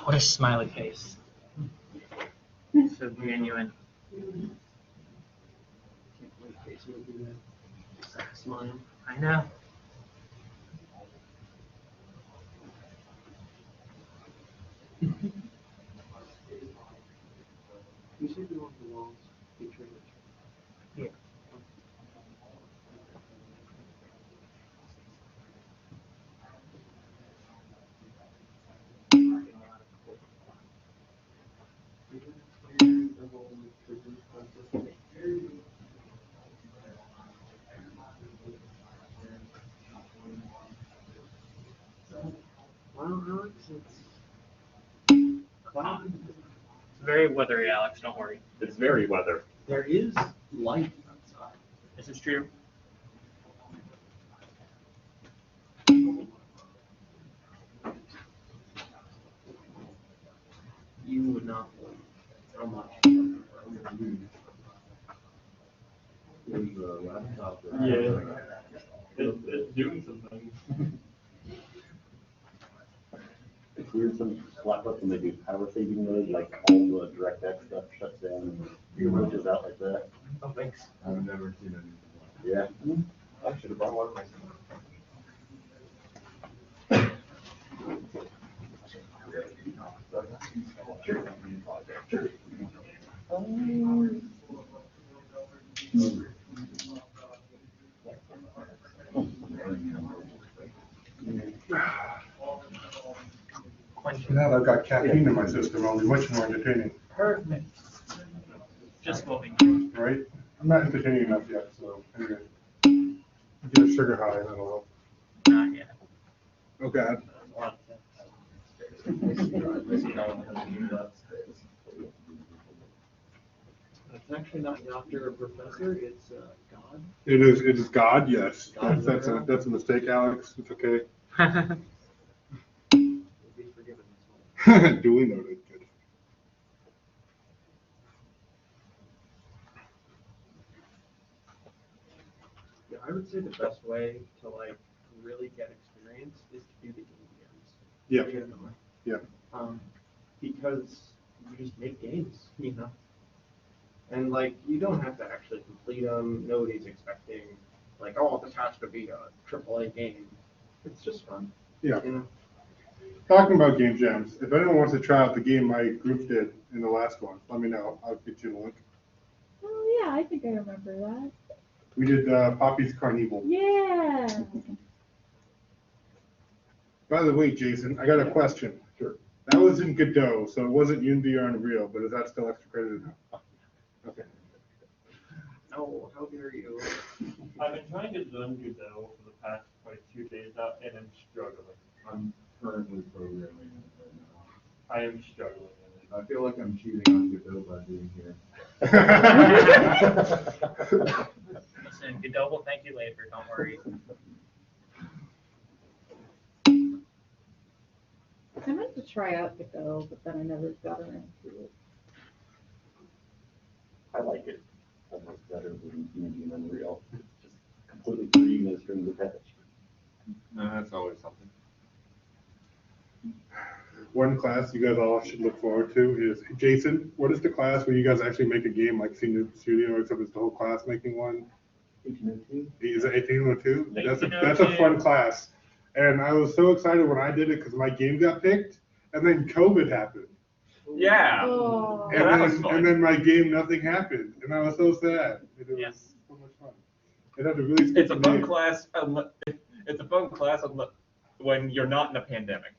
S6: What a smiley face. So genuine.
S5: Can't believe Jason would do that. Smile.
S6: I know.
S5: You said you want the walls featuring
S6: Yeah.
S5: Well, Alex, it's cloudy.
S6: It's very weathery, Alex, don't worry.
S2: It's very weather.
S5: There is light outside.
S6: This is true.
S5: You would not believe how much.
S11: There's a laptop.
S2: Yeah. It's doing some things.
S4: It's weird, some laptops when they do power saving mode, like all the DirectX stuff shuts down and switches out like that.
S6: Oh, thanks.
S11: I've never seen anything
S4: Yeah.
S2: I should have brought one of myself.
S3: Now that I've got caffeine in my system, I'll be much more entertaining,
S6: Perfect. Just voting.
S3: right? I'm not entertaining enough yet, so anyway. Get a sugar high and that'll help.
S6: Not yet.
S3: Oh, God.
S12: It's actually not doctor or professor, it's God.
S3: It is God, yes.
S12: God,
S3: That's a mistake, Alex. It's okay.
S12: You'll be forgiven this one.
S3: Duly noted. Good.
S5: Yeah, I would say the best way to like really get experience is to do the game jams.
S3: Yeah. Yeah.
S5: Because you just make games, you know? And like, you don't have to actually complete them. Nobody's expecting like, oh, this has to be a AAA game. It's just fun.
S3: Yeah.
S5: You know?
S3: Talking about game jams, if anyone wants to try out the game my group did in the last one, let me know. I'll get you the link.
S8: Oh, yeah, I think I remember that.
S3: We did Poppy's Carnival.
S8: Yeah.
S3: By the way, Jason, I got a question. Sure. That was in Godot, so it wasn't Unity or Unreal, but is that still extra credited now? Okay.
S5: No, how dare you?
S10: I've been trying to learn Godot for the past like 2 days now, and I'm struggling.
S11: I'm currently programming it right now.
S10: I am struggling.
S11: I feel like I'm cheating on Godot by being here.
S6: Listen, Godot will thank you later, don't worry.
S8: I meant to try out Godot, but then I never got around to it.
S4: I like it almost better than Unity and Unreal. It's just completely free, no strings attached.
S2: No, that's always something.
S3: One class you guys all should look forward to is, Jason, what is the class where you guys actually make a game like Senior Studio, except it's the whole class making one?
S4: 1802?
S3: Is it 1802? That's a fun class. And I was so excited when I did it because my game got picked, and then COVID happened.
S2: Yeah.
S8: Oh.
S3: And,
S2: that was
S3: then,
S2: fun.
S3: and then my game, nothing happened, and I was so sad. It was
S6: Yeah.
S3: so much fun. It had a really
S2: It's a
S3: stupid
S2: fun
S3: name.
S2: class. It's a fun class when you're not in a pandemic.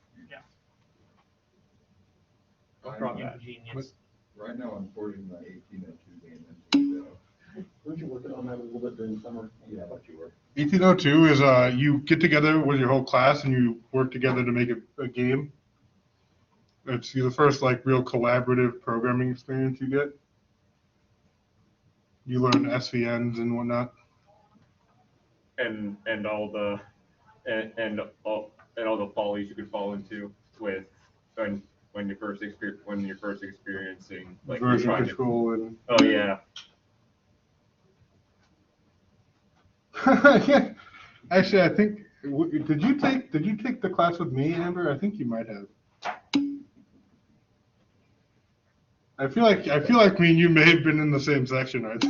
S6: Ingenious.
S11: Right now, I'm porting my 1802 game into Godot.
S4: Weren't you working on that a little bit during summer? Yeah, I thought you were.
S3: 1802 is you get together with your whole class and you work together to make a game. It's the first like real collaborative programming experience you get. You learn SVNs and whatnot.
S2: And all the and all the follies you could fall into with when you're first experiencing like you're
S3: Version
S2: trying to-
S3: control and
S2: Oh yeah.
S3: yeah. Actually, I think did you take the class with me, Amber? I think you might have. I feel like me and you may have been in the same section, right?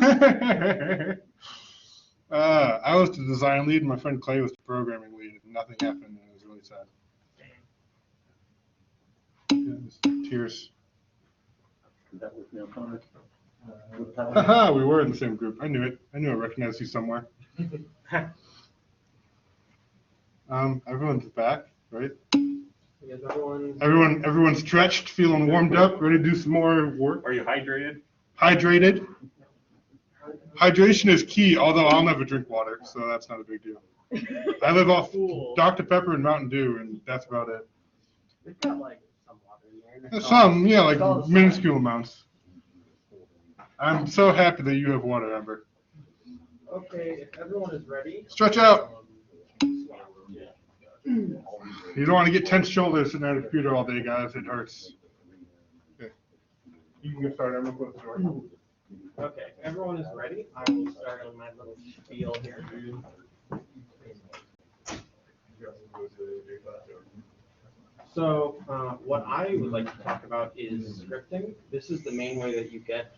S3: I was the design lead, and my friend Clay was the programming lead, and nothing happened, and it was really sad. Yeah, just tears.
S4: Is that with me, O'Connor?
S3: Haha, we were in the same group. I knew it. I knew I recognized you somewhere. Everyone's back, right?
S5: Yes, everyone.
S3: Everyone's stretched, feeling warmed up, ready to do some more work.
S2: Are you hydrated?
S3: Hydrated. Hydration is key, although I'll never drink water, so that's not a big deal. I live off Dr. Pepper and Mountain Dew, and that's about it.
S5: We've got like some water in there.
S3: Some, yeah, like minuscule amounts. I'm so happy that you have water, Amber.
S5: Okay, if everyone is ready.
S3: Stretch out. You don't want to get tense shoulders sitting at a computer all day, guys. It hurts. Okay. You can get started. I'm going to close the door.
S5: Okay, if everyone is ready, I will start on my little spiel here. So what I would like to talk about is scripting. This is the main way that you get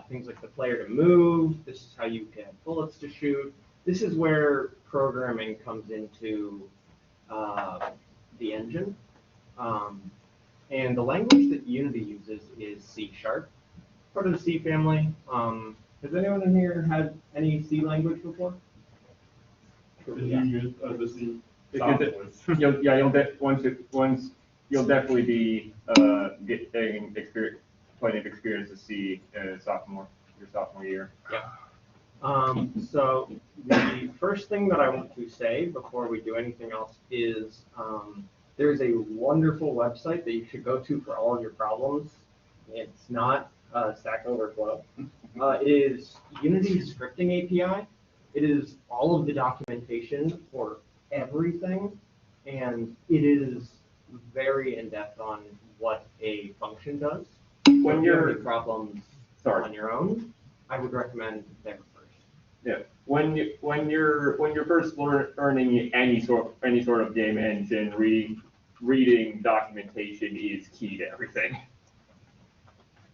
S5: things like the player to move. This is how you get bullets to shoot. This is where programming comes into the engine. And the language that Unity uses is C#, part of the C family. Has anyone in here had any C language before?
S10: Did you use the C?
S2: You'll get once you'll definitely be getting plenty of experience to see in your sophomore year.
S5: So the first thing that I want to say before we do anything else is there's a wonderful website that you should go to for all of your problems. It's not Stack Overflow. It is Unity Scripting API. It is all of the documentation for everything, and it is very in-depth on what a function does.
S2: When
S5: if you have
S2: you're
S5: any problems on your own, I would recommend there first.
S2: Yeah, when you're first learning any sort of game engine, reading documentation is key to everything.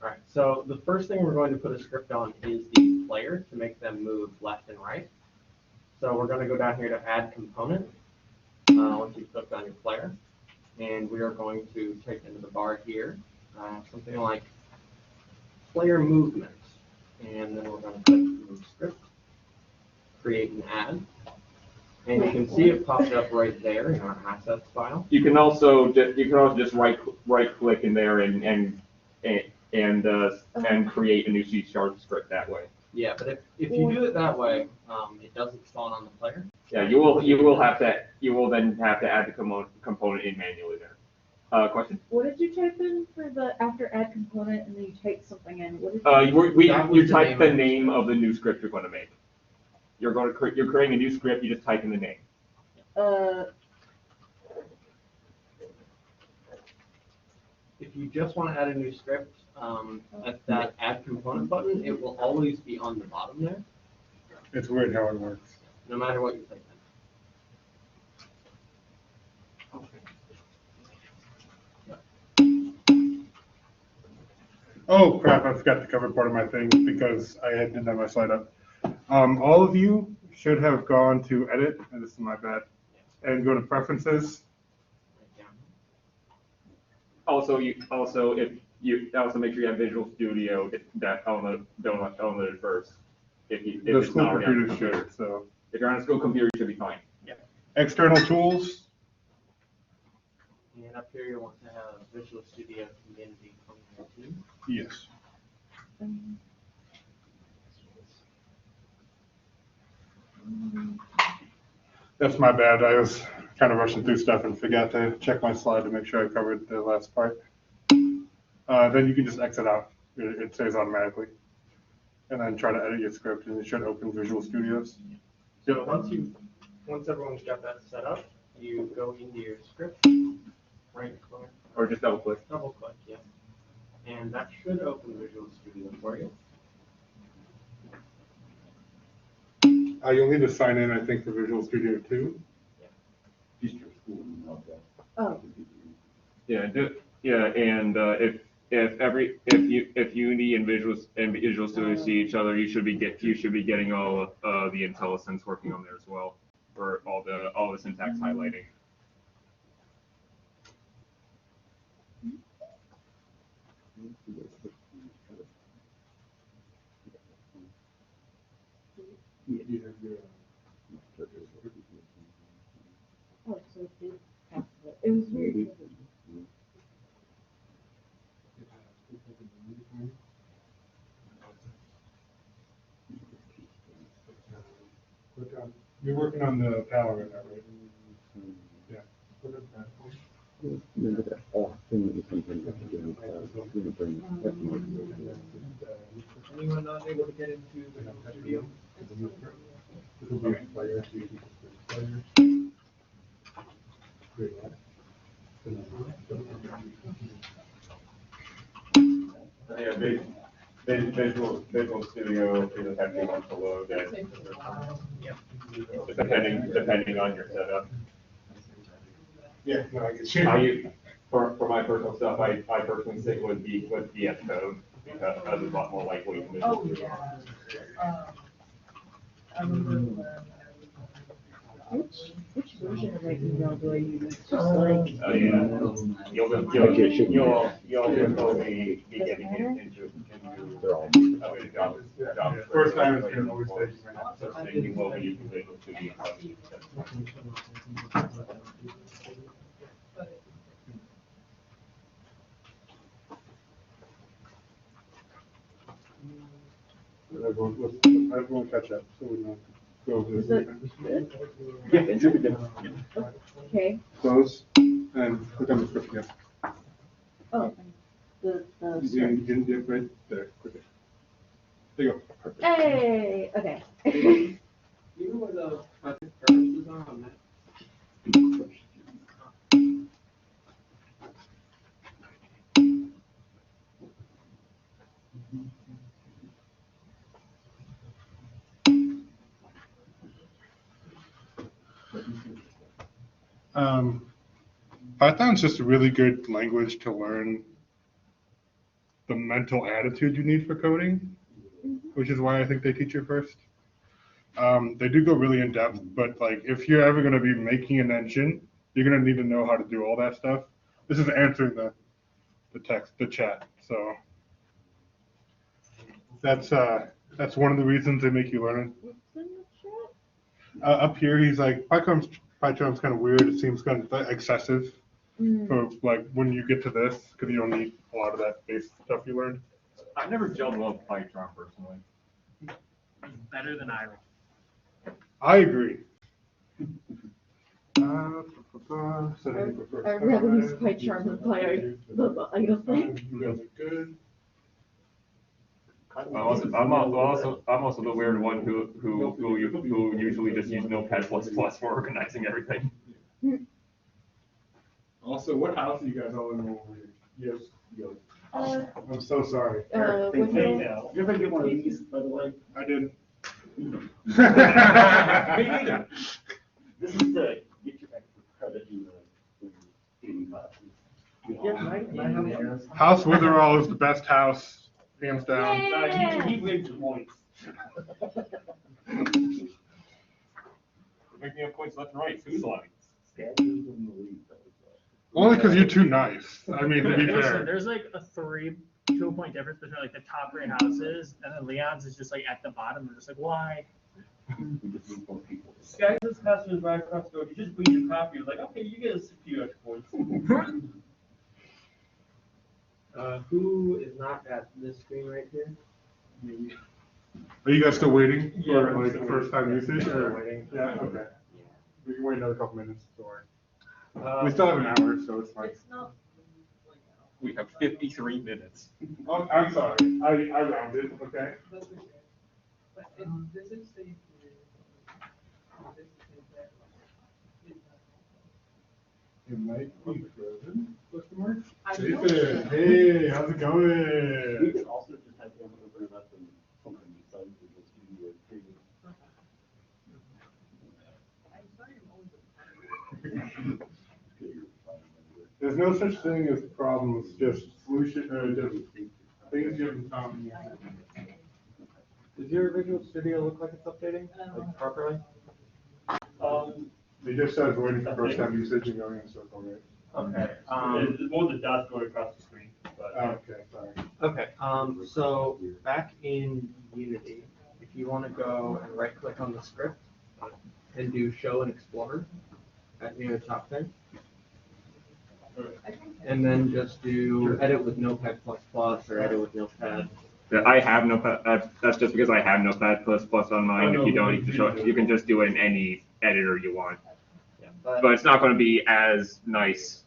S5: All right, so the first thing we're going to put a script on is the player to make them move left and right. So we're going to go down here to add component once you've clicked on your player. And we are going to type into the bar here something like player movement. And then we're going to click move script, create and add. And you can see it popped up right there in our assets file.
S2: You can also just right click in there and create a new C# script that way.
S5: Yeah, but if you do it that way, it doesn't spawn on the player.
S2: Yeah, you will then have to add the component in manually there. Question?
S8: What did you type in for the after add component and then you type something in? What did
S2: You type the name of the new script you're going to make. You're creating a new script. You just type in the name.
S5: If you just want to add a new script, at that add component button, it will always be on the bottom there,
S3: It's weird how it works.
S5: no matter what you type in.
S3: Oh crap, I forgot to cover part of my thing because I didn't have my slide up. All of you should have gone to edit, and this is my bad, and go to preferences.
S2: Also make sure you have Visual Studio that downloaded first. If
S3: The
S2: it's
S3: school
S2: not already on
S3: computer
S2: the computer.
S3: should, so.
S2: If you're on a school computer, you should be fine.
S3: External tools,
S5: And up here, you want to have Visual Studio Community 2019.
S3: yes. That's my bad. I was kind of rushing through stuff and forgot to check my slide to make sure I covered the last part. Then you can just exit out. It saves automatically. And then try to edit your script, and it should open Visual Studios.
S5: So once everyone's got that set up, you go into your script, right click.
S2: Or just double click.
S5: Double click, yeah. And that should open Visual Studio for you.
S3: You'll need to sign in, I think, for Visual Studio 2.
S8: Oh.
S2: Yeah, and if Unity and Visual Studio see each other, you should be getting all the IntelliSense working on there as well for all the syntax highlighting.
S8: Oh, so it did pass it. It was weird.
S3: You're working on the panel right now, right? Yeah.
S4: Remember that often is something that you can bring that more.
S12: Anyone not able to get into the studio?
S2: Yeah, Visual Studio is a hefty one to load, depending on your setup.
S3: Yeah, no, I get you.
S2: For my personal stuff, I personally stick with VS Code because it's a lot more lightweight than Visual Studio.
S8: I remember which version of my email do I use? Just like.
S2: Oh yeah, you'll be getting into job.
S3: First time it's been always taking
S2: So you will be using Visual Studio.
S3: go over
S8: Is
S3: this.
S8: it good?
S4: Yeah, it should be good.
S8: Okay.
S3: Close and click on the script again.
S8: Oh, the
S3: You can get right there. Click it. There you go. Perfect.
S8: Hey, okay.
S12: You know where the project references are on that?
S3: Python's just a really good language to learn the mental attitude you need for coding, which is why I think they teach it first. They do go really in depth, but like if you're ever going to be making an engine, you're going to need to know how to do all that stuff. This is answering the chat. So that's one of the reasons they make you learn it.
S8: What's in the chat?
S3: Up here, he's like, Python's kind of weird. It seems kind of excessive for like when you get to this, because you don't need a lot of that base stuff you learned.
S2: I've never gelled well with Python personally.
S6: Better than Iron.
S3: I agree.
S8: I'd rather use PyCharm than the idle thing.
S3: You guys are good.
S2: I'm also the weird one who usually just use Notepad++ for organizing everything.
S3: Also, what house are you guys all in over here? Yes. I'm so sorry.
S8: Windows.
S4: You ever get one of these, by the way?
S3: I didn't.
S4: Me neither. This is to get you extra credit in the gaming classes.
S3: House Witherall is the best house, hands down.
S10: He wins points.
S2: Making up points left and right. Who's lying?
S3: Only because you're too nice. I mean, to be fair.
S6: There's like a 2-point difference between like the top 3 houses, and then Leon's is just like at the bottom. We're just like, why?
S10: This guy just passing by across the road. You just bleed your coffee. You're like, okay, you get a few extra points.
S12: Who is not at this screen right here?
S3: Are you guys still waiting
S10: Yeah,
S3: for
S10: I'm
S3: like
S10: still
S3: first time
S12: waiting.
S3: usage?
S12: Still
S3: Or?
S12: waiting.
S3: Yeah, okay. We can wait another couple minutes. Don't worry. We still have an hour, so it's fine.
S2: We have 53 minutes.
S3: Oh, I'm sorry. I rounded, okay? It might be frozen. Jason, hey, how's it
S4: We
S3: going?
S4: could also just have them open it up and something besides the just give you a preview.
S3: There's no such thing as problems, just solution, just things you haven't found yet.
S12: Does your Visual Studio look like it's updating like properly?
S3: It just says waiting for first time usage and going in a circle, right?
S6: Okay.
S10: There's more the dots going across the screen. But
S3: Okay, sorry.
S5: Okay, so back in Unity, if you want to go and right click on the script and do show and explorer at near the top thing. And then just do edit with Notepad++ or edit with Notepad.
S2: I have Notepad. That's just because I have Notepad++ on mine. If you don't need to show it, you can just do it in any editor you want.
S5: Yeah,
S2: But it's not going to be as nice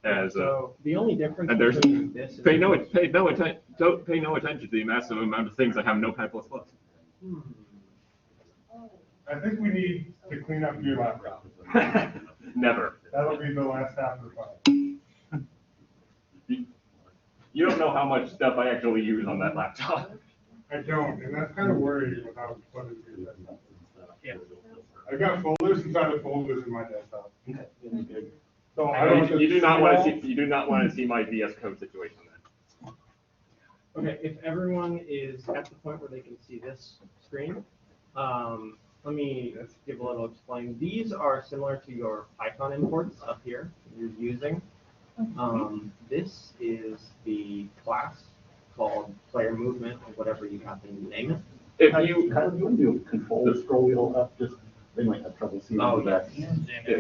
S2: as.
S5: So the only difference
S2: And there's
S5: between this
S2: pay no attention to the massive amount of things I have Notepad++.
S3: I think we need to clean up your laptop.
S2: Never.
S3: That'll be the last half of the file.
S2: You don't know how much stuff I actually use on that laptop.
S3: I don't, and that's kind of worrying with how cluttered your desktop is.
S6: Yeah.
S3: I've got folders inside of folders in my desktop. So I don't.
S2: You do not want to see my VS Code situation then.
S5: Okay, if everyone is at the point where they can see this screen, let me give a little explain. These are similar to your Python imports up here you're using. This is the class called player movement or whatever you happen to name it.
S2: If you
S4: How do you do control scroll wheel up? Just they might have trouble seeing that.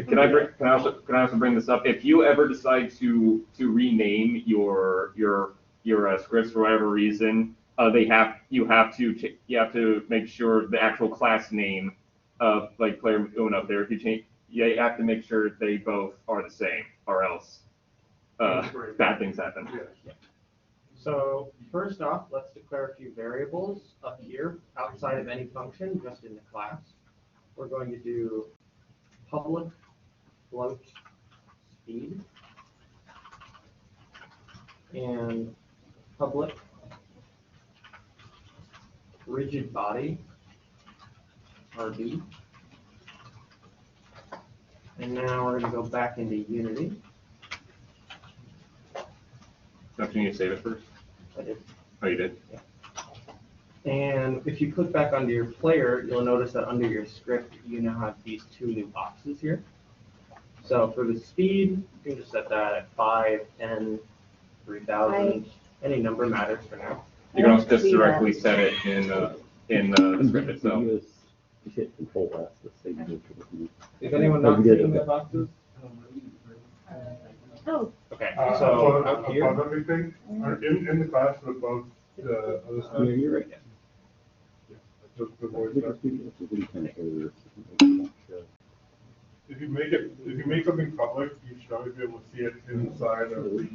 S2: Can I also bring this up? If you ever decide to rename your scripts for whatever reason, you have to make sure the actual class name like Claire doing up there, if you change, you have to make sure they both are the same, or else bad things happen.
S5: So first off, let's declare a few variables up here outside of any function, just in the class. We're going to do public float speed and public rigid body RB. And now we're going to go back into Unity.
S2: Don't you need to save it first?
S5: I did.
S2: Oh, you did?
S5: And if you click back onto your player, you'll notice that under your script, you now have these two new boxes here. So for the speed, you can just set that at 5, 10, 3000. Any number matters for now.
S2: You can also just directly set it in the script itself.
S4: You hit control S, the same.
S5: Is anyone not seeing the boxes?
S8: Oh.
S5: Okay,
S3: So
S5: so up here.
S3: above everything, or in the class, but above the other stuff.
S4: Yeah, you're right.
S3: The voice stuff. If you make something public, you should always be able to see it inside of the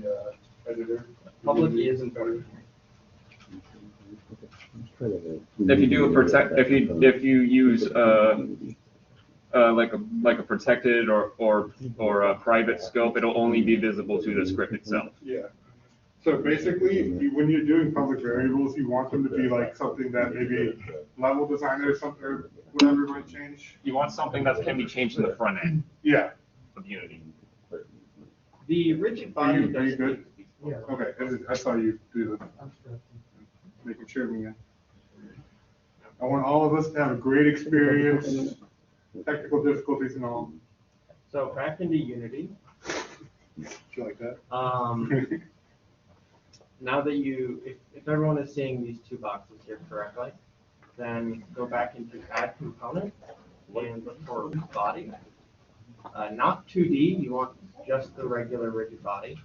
S3: editor.
S5: Public is important.
S2: If you do a if you use like a protected or a private scope, it'll only be visible to the script itself.
S3: Yeah. So basically, when you're doing public variables, you want them to be like something that maybe level designer or something or whatever might change.
S2: You want something that can be changed in the front end
S3: Yeah.
S2: of Unity.
S5: The rigid
S3: Are
S5: body
S3: you
S5: does
S3: good? Okay, I saw you do that. Making sure me. I want all of us to have a great experience, technical difficulties and all.
S5: So back into Unity.
S3: Do you like that?
S5: Now that if everyone is seeing these two boxes here correctly, then go back into add component and look for body. Not 2D, you want just the regular rigid body.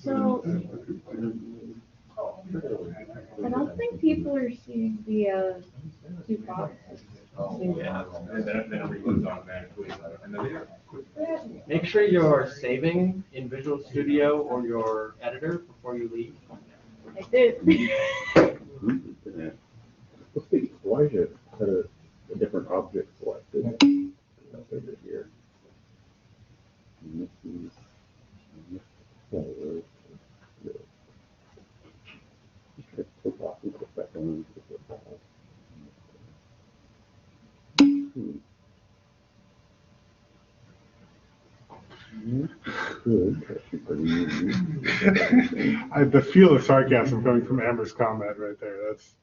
S8: So, I don't think people are seeing the two boxes.
S5: Yeah.
S2: And then it reloads automatically. And then
S5: Make sure you're saving in Visual Studio or your editor before you leave.
S8: I did.
S4: Why is it a different object selected? Over here. And this is forward. Just click off and click back on the football.
S3: The feel of sarcasm coming from Amber's comment right there. That's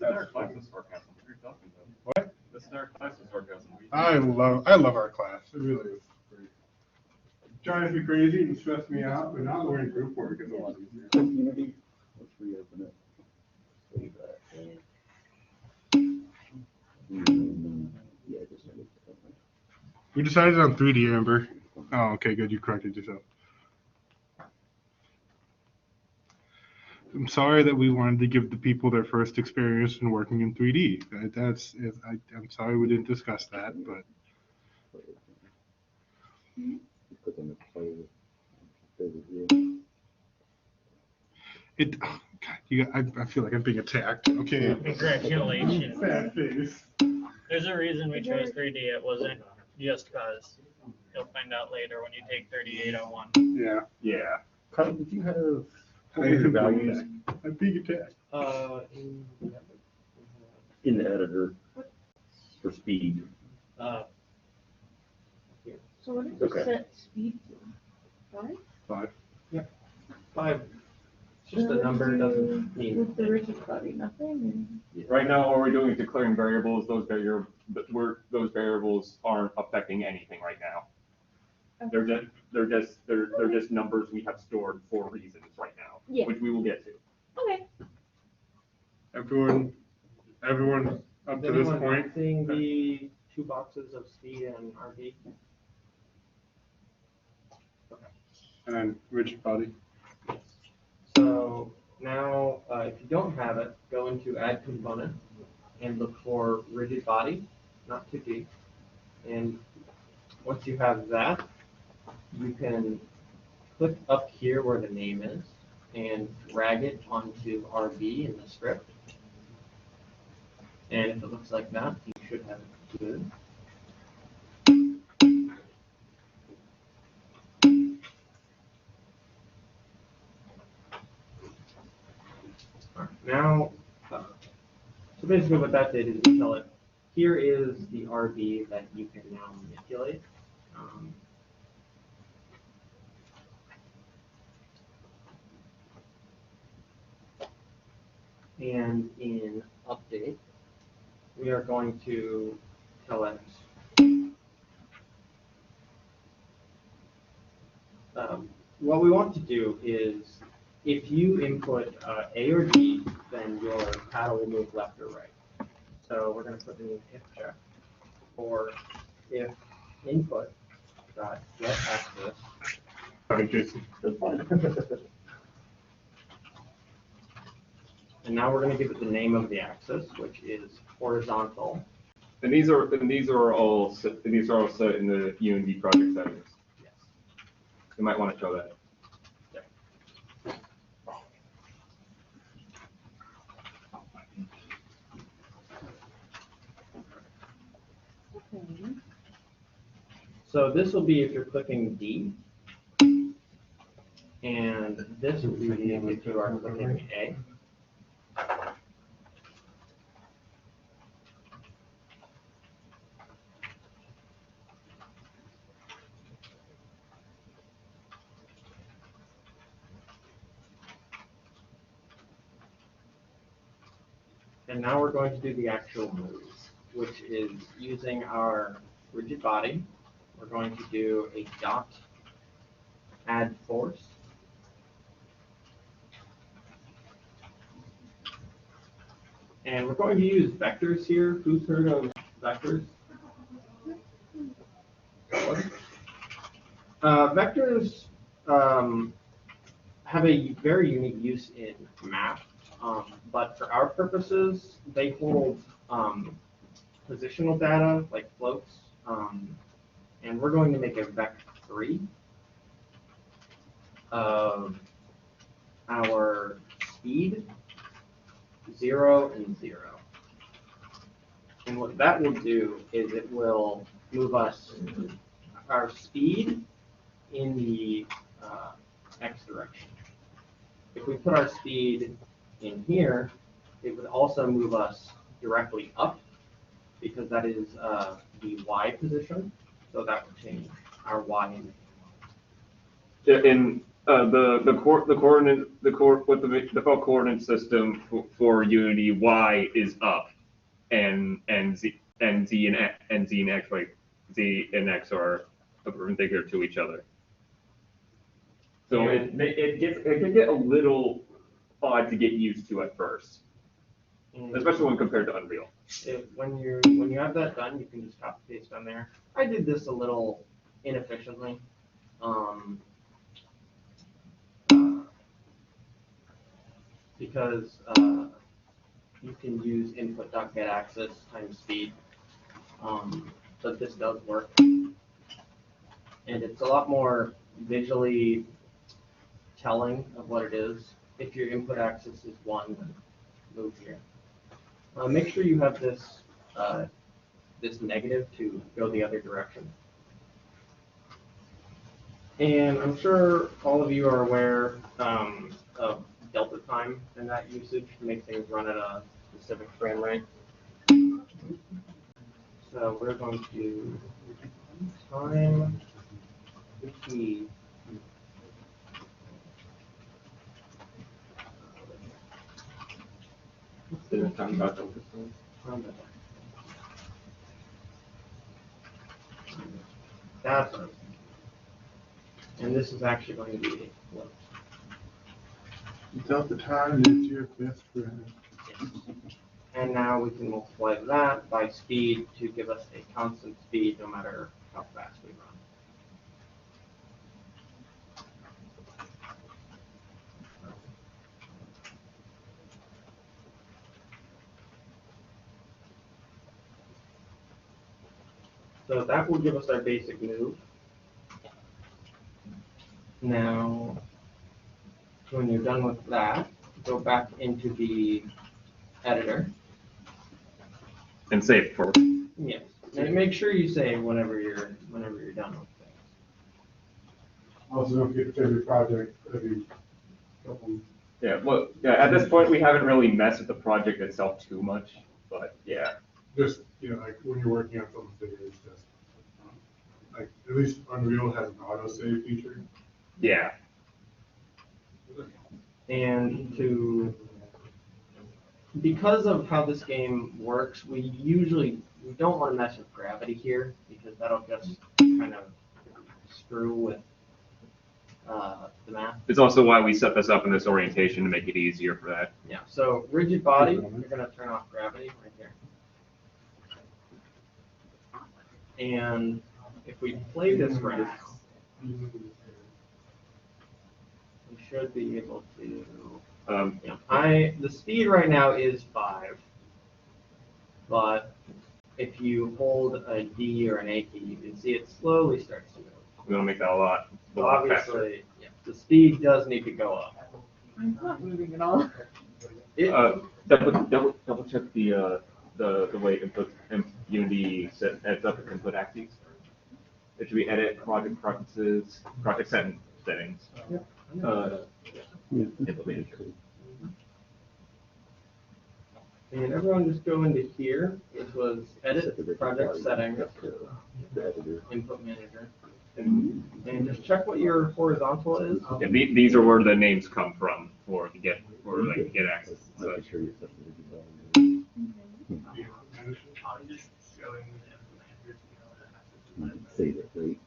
S2: our class of sarcasm. What are you talking about?
S3: What?
S2: This is our class of sarcasm.
S3: I love our class. It really is great. It drives me crazy and stresses me out, but not wearing group work is a lot easier.
S4: Let's reopen it. Save that. Yeah, just
S3: We decided on 3D, Amber. Oh, okay, good. You corrected yourself. I'm sorry that we wanted to give the people their first experience in working in 3D. I'm sorry we didn't discuss that, but
S4: click on the player.
S3: it. Oh, God, I feel like I'm being attacked. Okay.
S6: Congratulations.
S3: Sad face.
S6: There's a reason we chose 3D. It wasn't just because. You'll find out later when you take 3801.
S3: Yeah.
S2: Yeah.
S4: Kyle, did you have what were your values
S3: I'm being attacked.
S4: in the editor for speed?
S8: So what did you
S4: Okay.
S8: set speed to? 5?
S3: 5.
S5: 5. It's just a number, it doesn't mean.
S8: With the rigid body, nothing?
S2: Right now, all we're doing is declaring variables. Those variables aren't affecting anything right now. They're just numbers we have stored for reasons right now,
S8: Yeah.
S2: which we will get to.
S8: Okay.
S3: Everyone up
S5: Is
S3: to this
S5: anyone
S3: point.
S5: not seeing the two boxes of speed and RB?
S3: And then rigid body.
S5: So now, if you don't have it, go into add component and look for rigid body, not too deep. And once you have that, you can click up here where the name is and drag it onto RB in the script. And if it looks like that, you should have it good. All right, now, so basically what that did is you tell it, here is the RB that you can now manipulate. And in update, we are going to tell it what we want to do is if you input A or D, then your paddle will move left or right. So we're going to put in an if check for if input dot get axis.
S3: Sorry, Jason.
S5: And now we're going to give it the name of the axis, which is horizontal.
S2: And these are all set in the Unity project settings.
S5: Yes.
S2: You might want to show that.
S5: So this will be if you're clicking D, and this will be if you are clicking A. And now we're going to do the actual moves, which is using our rigid body. We're going to do a dot add force. And we're going to use vectors here. Who's heard of vectors? Vectors have a very unique use in math. But for our purposes, they hold positional data like floats, and we're going to make a vec3 of our speed, 0 and 0. And what that will do is it will move us our speed in the x direction. If we put our speed in here, it would also move us directly up because that is the y position. So that would change our y.
S2: In the default coordinate system for Unity, y is up, and z and x, like z and x are perpendicular to each other. So it can get a little odd to get used to at first, especially when compared to Unreal.
S5: When you have that done, you can just copy paste on there. I did this a little inefficiently. Because you can use input.getAxis times speed, but this does work. And it's a lot more visually telling of what it is. If your input axis is 1, then move here. Make sure you have this this negative to go the other direction. And I'm sure all of you are aware of delta time and that usage to make things run at a specific frame rate. So we're going to do time t. That's what. And this is actually going to be a float.
S3: Delta time is your best friend.
S5: And now we can multiply that by speed to give us a constant speed no matter how fast we run. So that will give us our basic move. Now, when you're done with that, go back into the editor.
S2: And save for.
S5: Yes. And make sure you save whenever you're done with things.
S3: Also, don't get to every project, every couple.
S2: Yeah, well, yeah, at this point, we haven't really messed with the project itself too much, but yeah.
S3: Just, like when you're working on something bigger, it's just, like, at least Unreal has an autosave feature.
S2: Yeah.
S5: And because of how this game works, we don't want to mess with gravity here because that'll just kind of screw with the math.
S2: It's also why we set this up in this orientation to make it easier for that.
S5: Yeah, so rigid body, you're going to turn off gravity right here. And if we play this right, we should be able to. The speed right now is 5, but if you hold a D or an A key, you can see it slowly starts to move.
S2: We're gonna make that a lot
S5: So
S2: faster.
S5: obviously, yeah, the speed does need to go up.
S8: I'm not moving at all.
S2: Double check the way input Unity adds up its input axes. It should be edit project preferences, project settings. Input manager.
S5: And everyone just go into here, which was edit project settings, input manager, and just check what your horizontal is.
S2: Yeah, these are where the names come from for get access. So,
S4: Say that, right?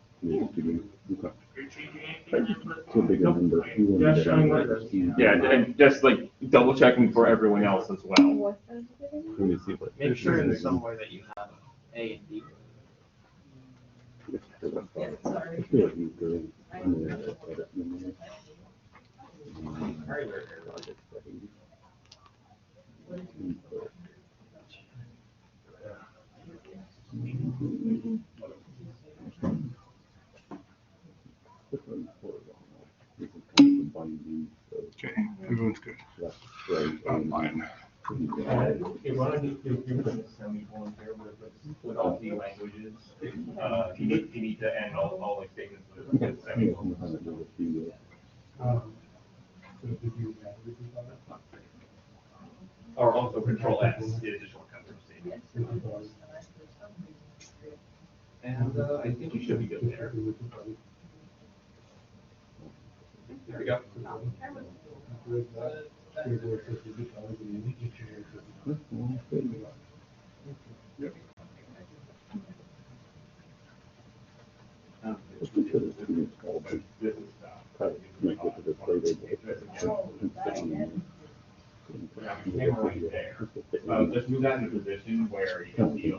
S4: Too big a number. You want
S5: Just
S4: to
S5: showing
S4: get
S5: what it is.
S2: yeah, and just like double checking for everyone else as well.
S8: What does it
S4: Let me see what.
S5: Make sure in some way that you have A and D.
S8: Yeah, sorry.
S4: I feel like you're doing. I'm gonna edit them. Project settings. Input. This one's horizontal. This is kind of binding, so
S3: Okay, everyone's good.
S4: left, right, and
S3: Online.
S2: If one of these is semi-volunteer with all the languages, you need to end all like statements with
S4: Yeah,
S2: semi.
S4: I'm gonna do a few,
S2: Or also Control S is a shortcut for statements. And I think you should be good there. There we go. Just move that in a position where you can feel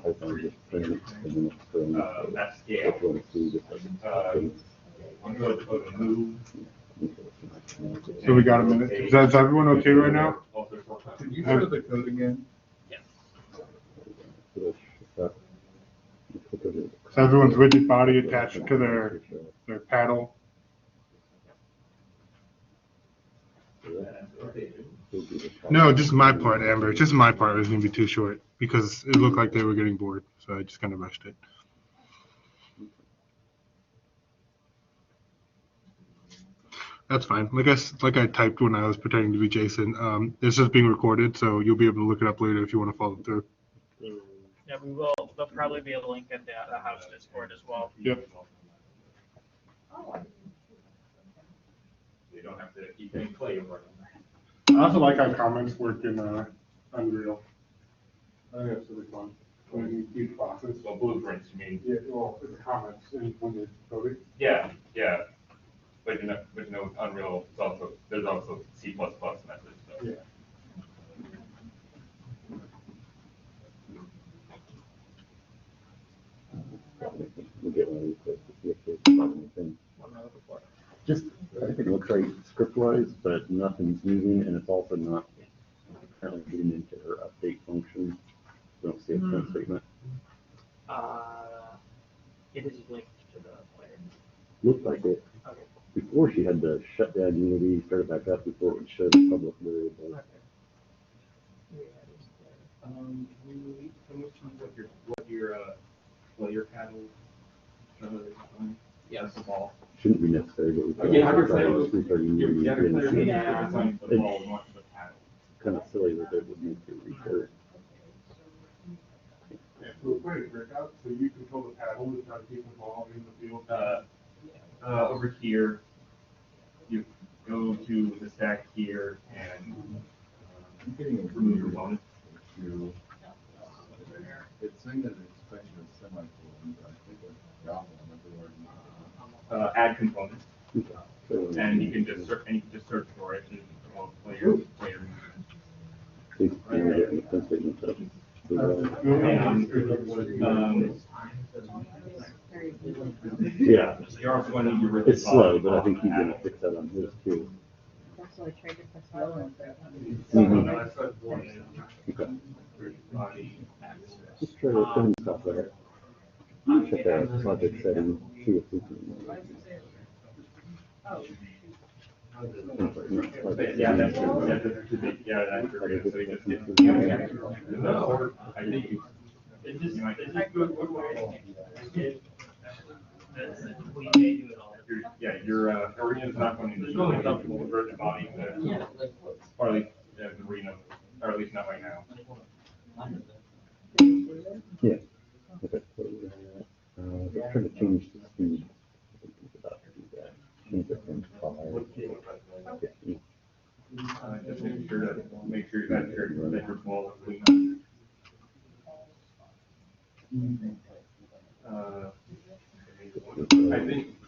S2: that scale. I'm going to put a move.
S3: So we got a minute. Is everyone okay right now?
S11: Could you show the code again?
S5: Yes.
S3: So everyone's rigid body attached to their paddle. No, just my part, Amber. Just my part was gonna be too short because it looked like they were getting bored, so I just kind of rushed it. That's fine. Like I typed when I was pretending to be Jason. This is being recorded, so you'll be able to look it up later if you want to follow through.
S6: Yeah, we will. There'll probably be a link in the house Discord as well.
S3: Yep.
S2: You don't have to, you can play over.
S3: I also like how comments work in Unreal. I think that's really fun. When you process.
S2: So blueprints, you mean?
S3: Yeah, well, it's comments when you're coding.
S2: Yeah. But you know, Unreal is also, there's also C++ methods. So.
S3: Yeah.
S4: We'll get one of these to see if there's anything. Just, everything looks right script-wise, but nothing's moving, and it's also not currently getting into her update function. We don't see a print statement.
S9: this is linked to the player.
S4: Looked like it.
S9: Okay.
S4: Before she had to shut down Unity, start it back up before it would show the public variable.
S2: Can you tell me what your paddle
S5: Yes.
S2: the ball?
S4: Shouldn't be necessary, but we can
S2: Yeah,
S4: also
S2: your
S4: try
S2: player-
S4: restarting
S2: Your
S4: Unity
S2: other
S4: again.
S2: player should
S8: Yeah.
S2: assign the ball and not the paddle.
S4: Kind of silly that they would need to restart.
S3: Yeah, so wait, Rick, out, so you control the paddle to try to keep the ball in the field?
S2: Over here, you go to the stack here and remove your bonus.
S11: It's saying that it's expecting a semicolon, but I think it's got one everywhere.
S2: Add component,
S4: So,
S2: and you can just search for it and player.
S4: basically, we're getting the sense statement stuff. Yeah,
S2: You're also going to need your rigid
S4: it's slow,
S2: body
S4: but I think he's
S2: off the
S4: gonna fix that on his too.
S8: That's why I tried to press yellow.
S4: Mhm.
S2: paddle.
S4: Just try to turn stuff there. Check out project settings, see if we can.
S2: Yeah, that's true. Yeah, that's true. Yeah, that's true. So you just I think you. You might-
S9: We may do it all.
S2: Yeah, your arena's not going to need the virgin body, or at least the arena, or at least not right now.
S4: Yeah. Okay. So, we're trying to change the speed. About to do that. Change it from 5 to 50.
S2: Just make sure that your ball is clean.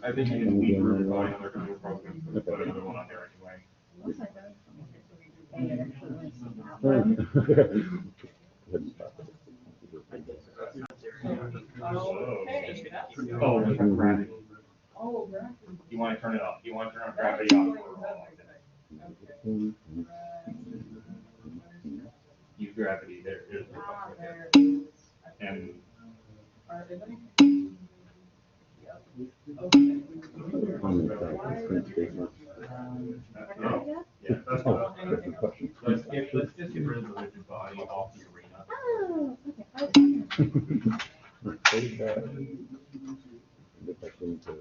S2: I think you can leave your body on there because we're probably going to put another one on there anyway. Oh, with gravity. You want to turn it off. You want to turn gravity off. Use gravity there. And yeah, that's
S4: Oh, that's a question.
S2: let's just get rid of the rigid body off the arena.
S8: Oh, okay.
S4: Save that. Get back into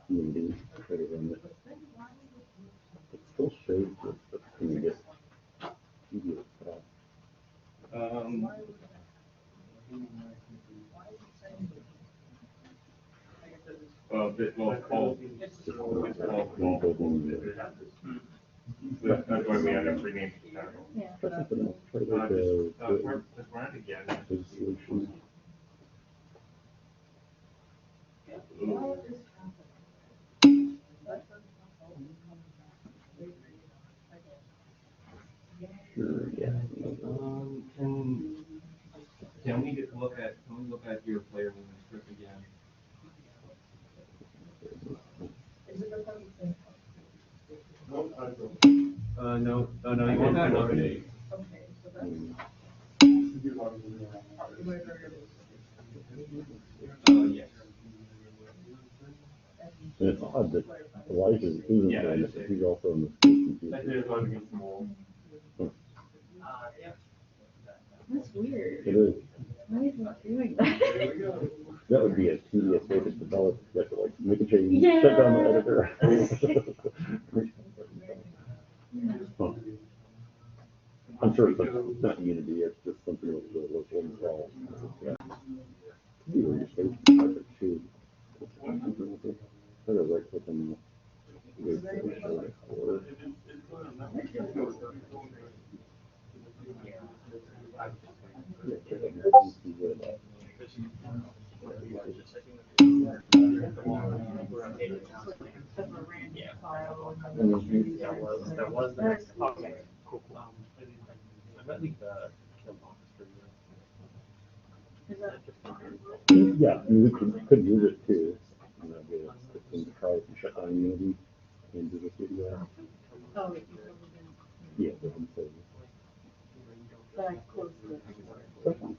S4: Unity, try to run it. It still shows this, but can you get video stuff?
S2: It's called.
S4: Rebuilding the.
S2: That's why we had to rename it.
S8: Yeah.
S4: Try something else. Try like
S2: Just run it again.
S4: a solution. Sure, yeah.
S2: Can we look at your player movement script again? No, you want that update. Yes.
S4: And it's odd that Elijah isn't
S2: Yeah,
S4: doing
S2: it's-
S4: it, but he's also in the station
S2: That
S4: too.
S2: is going against the wall.
S8: That's weird.
S4: It is.
S8: Why is it doing that?
S4: That would be a tedious way to develop, you have to like make a change,
S8: Yeah.
S4: shut down the editor. Huh. I'm sure it's not Unity, it's just something with the local install. Yeah. Could be where your station project too. Try to right click on the explorer. Yeah, check it out and see where that.
S5: That was the next. Okay, cool. I might leave the kill box for you.
S4: Yeah, I mean, we could use it too. You know, get a system to try to shut down Unity and do this video.
S8: Oh,
S4: Yeah, they can save it.
S8: but I closed it.
S4: That's fine.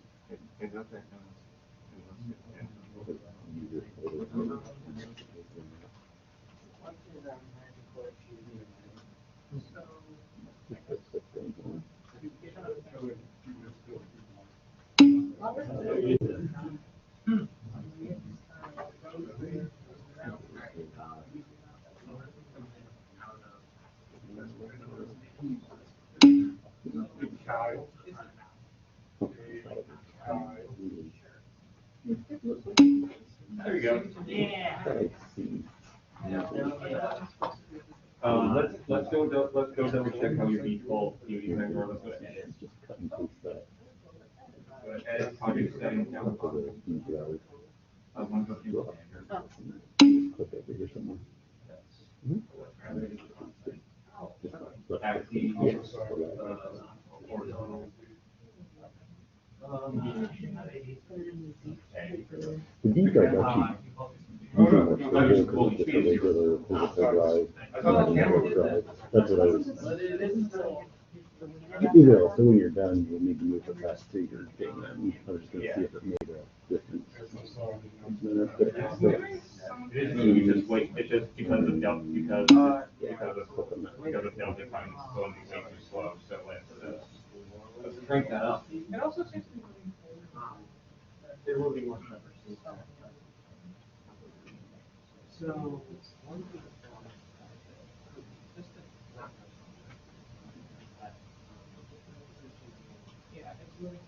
S2: There you go. Let's go double check how your default beauty thing works.
S4: Just cut and paste that.
S2: Edit project settings down the
S4: For
S2: bottom.
S4: the browser.
S8: Oh.
S4: Click over here somewhere.
S2: Actually,
S4: The D drive actually. Usually works better because it's just a regular physical drive, not a network drive. That's what I was. Either else, so when you're done, you'll need to move it back to your game. I was just gonna see if it made a difference.
S2: it is really just wait, it's just because of Delta, because of Delta time is going to be way too slow, so let's crank that up.
S12: It also seems to be, there will be more members. So, one thing. Yeah, it's really.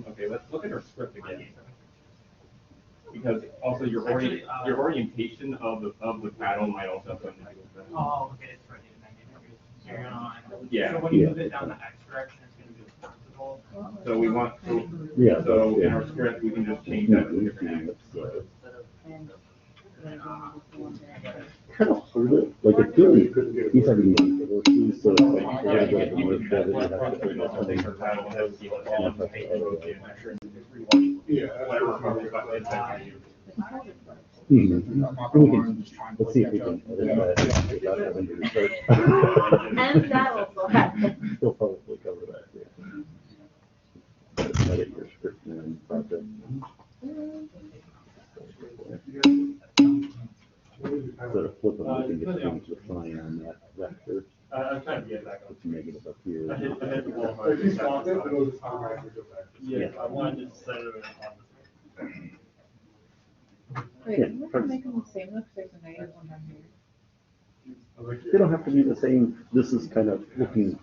S2: Okay, let's look at our script again. Because also your orientation of the paddle might also have something to do with that.
S6: Oh, okay, it's right. So you're gonna,
S2: Yeah.
S6: so when you move it down the X direction, it's gonna be the principal.
S2: So we want,
S4: Yeah.
S2: so in our script, we can just change that to a different X.
S4: Kind of hold it, like it's really, he's having one for those, so it's like, you're gonna go to merge that, you have to put that thing. Let's see if we can edit that without having to research.
S8: And that also happens.
S4: He'll probably cover that, yeah. Edit your script and project. Instead of flipping, we can just change the sign on that vector.
S2: I'm trying to get back up.
S4: It's negative up here.
S2: I hit the wall.
S3: If you stop it, it'll just automatically go back.
S2: Yeah, I wanted to set it on.
S8: Wait,
S4: Yeah,
S8: I'm gonna make them the same, looks there's a negative one on here.
S4: They don't have to be the same. This is kind of looking,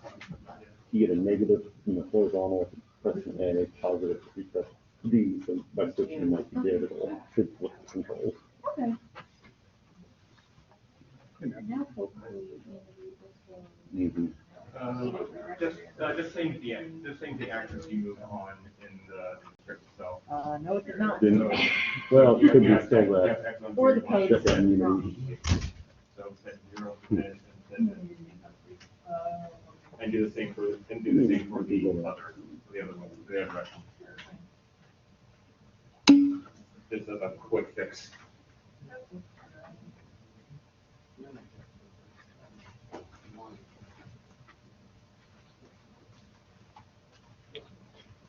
S4: you get a negative in the horizontal, pressing A, positive, if you press D, so by switching to multi-bit, it'll should flip the controls.
S8: Okay. Now hopefully you can read this one.
S2: Just change the actions you move on in the script itself.
S8: No, it did not.
S4: Didn't, well, it could be still that.
S8: Or the page.
S4: Shut down Unity.
S2: So set 0 and do the same for the other one, the other direction. This is a quick fix.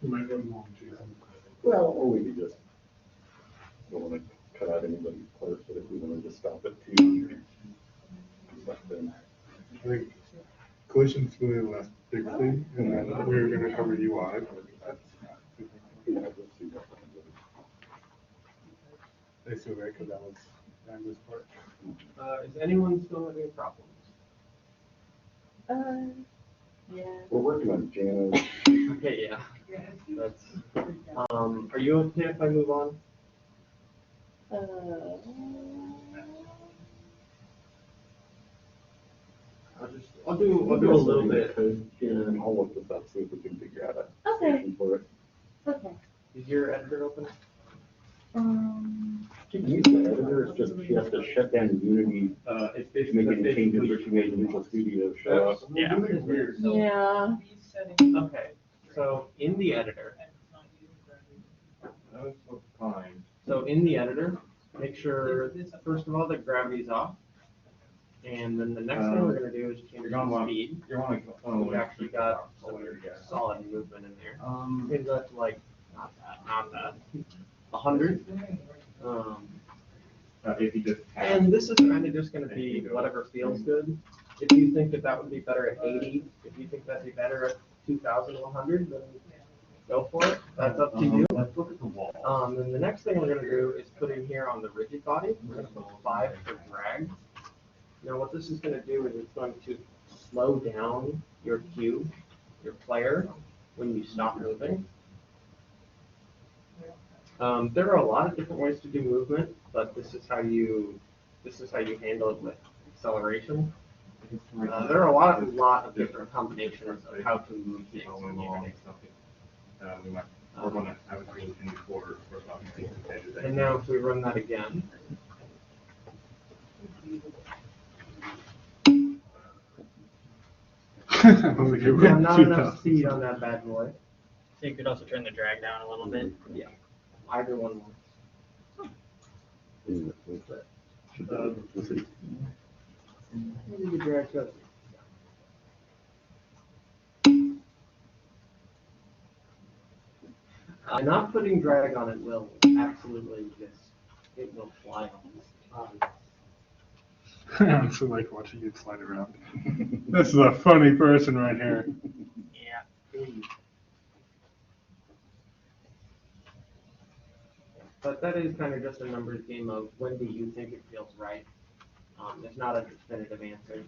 S3: You might go long, Jason.
S4: Well, or we could just, don't want to cut out anybody's part, but if we wanted to stop it too. Then
S3: I think collision's really the last big thing, and then we're gonna cover UI.
S4: yeah, let's see what happens.
S3: I assume that, because that was Andrew's part.
S12: Is anyone still having problems?
S8: Yeah.
S4: We're working on Jana's.
S12: Okay, yeah. That's, are you okay if I move on? I'll do a little bit.
S4: And I'll look this up, see if we can figure out a
S8: Okay.
S4: solution for it.
S8: Okay.
S12: Is your editor open?
S4: You can use the editor, it's just, you have to shut down Unity,
S2: It's
S4: make
S2: basically
S4: any changes that you made in Visual Studio show up.
S12: Yeah.
S8: Yeah.
S6: Okay, so in the editor,
S2: That was fine.
S6: so in the editor, make sure, first of all, that gravity's off. And then the next thing we're gonna do is change
S2: You're gonna
S6: the
S2: want,
S6: speed.
S2: you're wanting to.
S6: We've actually got some solid movement in there. Change that to like, not that.
S5: not that. 100.
S2: If you just have.
S5: And this is kind of just going to be whatever feels good. If you think that that would be better at 80, if you think that'd be better at 2,100, then go for it. That's up to you.
S11: Let's look at the wall.
S5: And the next thing we're going to do is put in here on the rigid body, we're going to put 5 for drag. Now what this is going to do is it's going to slow down your cube, your player, when you stop moving. There are a lot of different ways to do movement, but this is how you handle it with acceleration. There are a lot of different combinations of how to move things in Unity.
S3: We're gonna have it in the quarter.
S5: And now if we run that again, we have not enough speed on that bad boy.
S6: So you could also turn the drag down a little bit.
S5: Yeah, either one works. Maybe the drag goes. Not putting drag on it will absolutely it will fly on.
S3: I honestly like watching you slide around. This is a funny person right here.
S6: Yeah.
S5: But that is kind of just a numbers game of when do you think it feels right. There's not a definitive answer.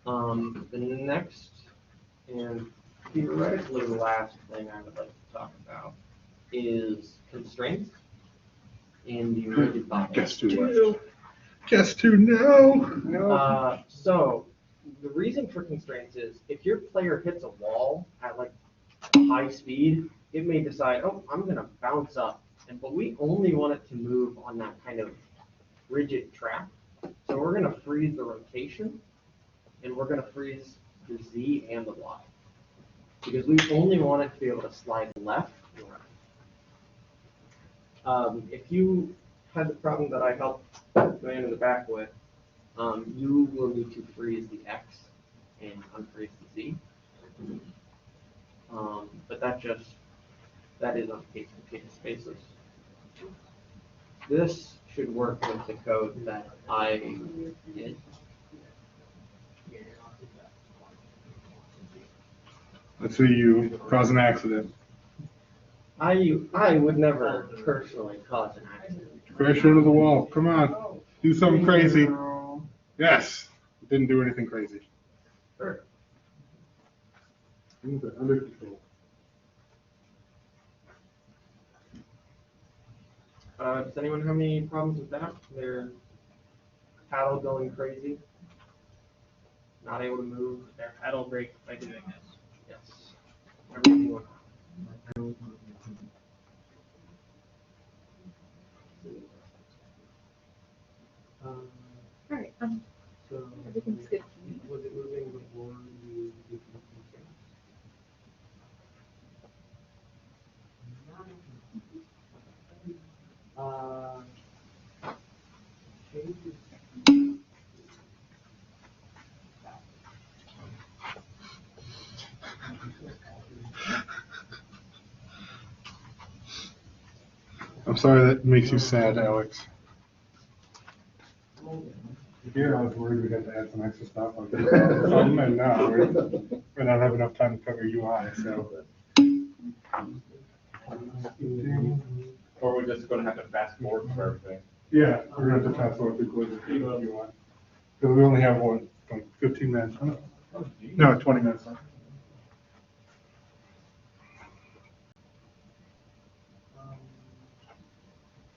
S5: The next and theoretically the last thing I would like to talk about is constraints in the rigid body.
S3: Guess who left? Guess who? No.
S5: So the reason for constraints is if your player hits a wall at like high speed, it may decide, oh, I'm going to bounce up, but we only want it to move on that kind of rigid track. So we're going to freeze the rotation, and we're going to freeze the Z and the Y, because we only want it to be able to slide left and right. If you had the problem that I helped the man in the back with, you will need to freeze the X and unfreeze the Z. But that is on a case-to-case basis. This should work with the code that I did.
S3: Let's see you cause an accident.
S5: I would never personally cause an accident.
S3: Crash into the wall. Come on. Do something crazy. Yes. Didn't do anything crazy.
S5: Sure.
S3: Under control.
S5: Does anyone have any problems with that? Their paddle going crazy? Not able to move?
S6: Their paddle break by doing this.
S5: Yes. Everything went
S8: Alright,
S5: so
S8: everything's good for me.
S5: was it moving before you did the constraints?
S3: I'm sorry that makes you sad, Alex. Here, I was worried we'd have to add some extra stuff like this. And now we're not have enough time to cover UI, so.
S2: Or we're just gonna have to fast forward for everything.
S3: Yeah, we're going to have to fast forward through quizzes if you want. Because we only have one, like 15 minutes. No, 20 minutes left.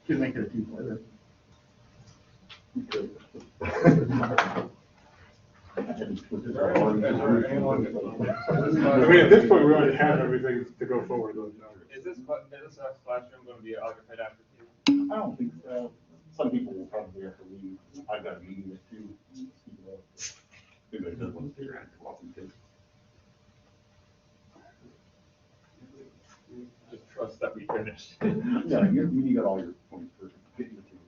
S4: Could make it a two-player.
S3: I mean, at this point, we already have everything to go forward with.
S2: Is this classroom gonna be occupied after two?
S4: I don't think so. Some people will probably have to leave. I've got a meeting at 2. Maybe I just want to figure out what we do.
S2: Just trust that we finished.
S4: Yeah, you got all your points for getting the 2.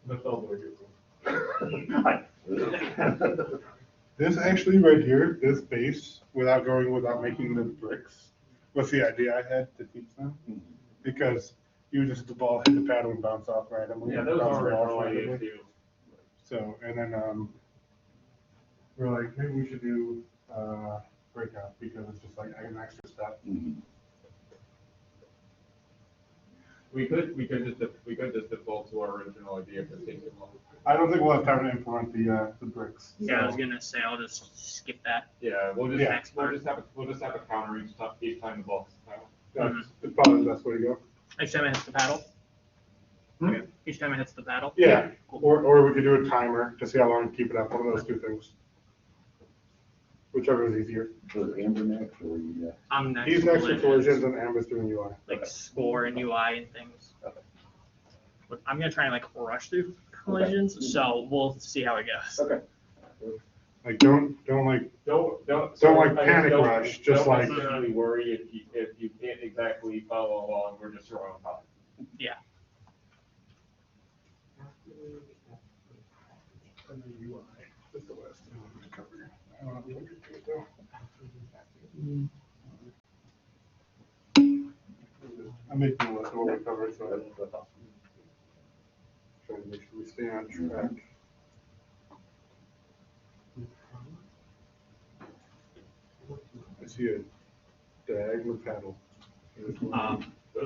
S2: That's all the way good.
S3: This actually right here, this base, without making the bricks, was the idea I had to teach them. Because you just, the ball hit the paddle and bounce off randomly.
S2: Yeah, those
S3: bounce
S2: are
S3: off
S2: original ideas
S3: randomly.
S2: too.
S3: So, and then, we're like, maybe we should do, breakout, because it's just like an extra step.
S2: We could just default to our original idea if it takes too long.
S3: I don't think we'll have time to implement the bricks.
S6: Yeah, I was gonna say, I'll just skip that.
S2: Yeah, we'll just,
S3: Yeah.
S2: we'll just have a counter each time the ball's out.
S3: That's probably the best way to go.
S6: Each time it hits the paddle?
S3: Hmm?
S6: Each time it hits the paddle?
S3: Yeah,
S6: Cool.
S3: or we could do a timer to see how long you keep it up, one of those two things. Whichever is easier.
S4: So is Amber next or you next?
S6: I'm next.
S3: He's
S6: to
S3: next to
S6: collisions,
S3: collisions and Amber's doing UI.
S6: Like score and UI and things. But I'm gonna try and like rush through collisions, so we'll see how it goes.
S4: Okay.
S3: Like, don't like,
S2: Don't
S3: like panic rush, just
S2: don't
S3: like-
S2: necessarily worry if you can't exactly follow along, we're just throwing a
S6: Yeah.
S3: Just the list. I'm making a list of what we covered, so I'm trying to make sure we stay on track. I see a diagonal paddle.
S2: Those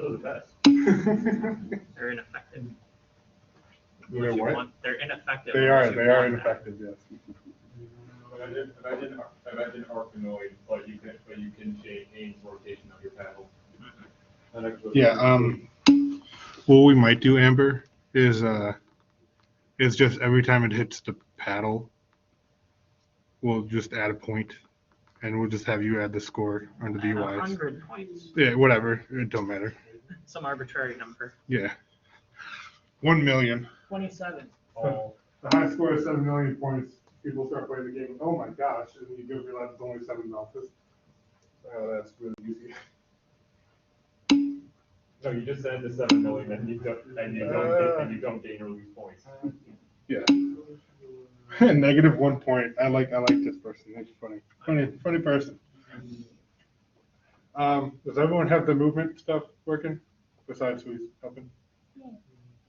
S2: are the best.
S6: They're ineffective.
S3: They're
S6: Unless you
S3: what?
S6: want- They're ineffective.
S3: They
S6: unless
S3: are
S6: you want them.
S3: ineffective, yes.
S2: Imagine Arkanoid, but you can change rotation of your paddle.
S3: Yeah, what we might do, Amber, is just every time it hits the paddle, we'll just add a point, and we'll just have you add the score under the
S6: And
S3: UIs.
S6: 100 points.
S3: Yeah, whatever, it don't matter.
S6: Some arbitrary number.
S3: Yeah. 1 million.
S6: 27.
S3: The high score is 7 million points. People start playing the game, oh my gosh, and you do realize it's only 7 bounces. Oh, that's really easy.
S2: No, you just said the 7 million and you don't gain or lose points.
S3: Yeah. -1 point. I like this person. It's funny person. Does everyone have the movement stuff working besides who's helping?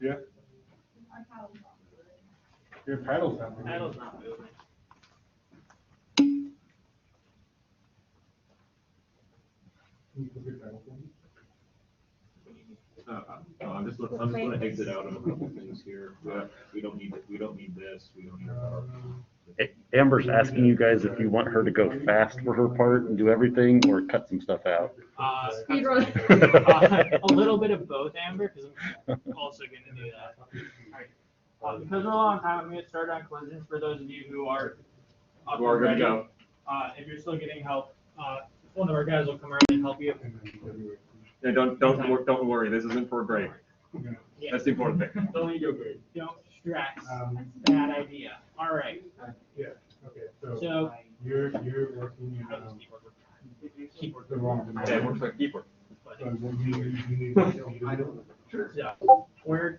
S3: Yeah. Your paddle's not moving.
S6: Paddle's not moving.
S2: I'm just gonna exit out of a couple things here. We don't need this, we don't need that.
S1: Amber's asking you guys if you want her to go fast for her part and do everything or cut some stuff out.
S6: A little bit of both, Amber, because I'm also going to do that. All right. Because we're a long time, I'm going to start on collisions for those of you who are up
S2: Who are
S6: and
S2: good
S6: ready.
S2: to go.
S6: If you're still getting help, one of our guys will come around and help you.
S2: Yeah, don't worry, this isn't for a break.
S6: Yeah.
S2: That's the important thing.
S6: Don't stress. Bad idea. All right.
S3: Yeah, okay,
S6: So
S3: you're working,
S6: keep
S3: the wrong.
S2: Yeah, it works like keyboard.
S6: So, we're,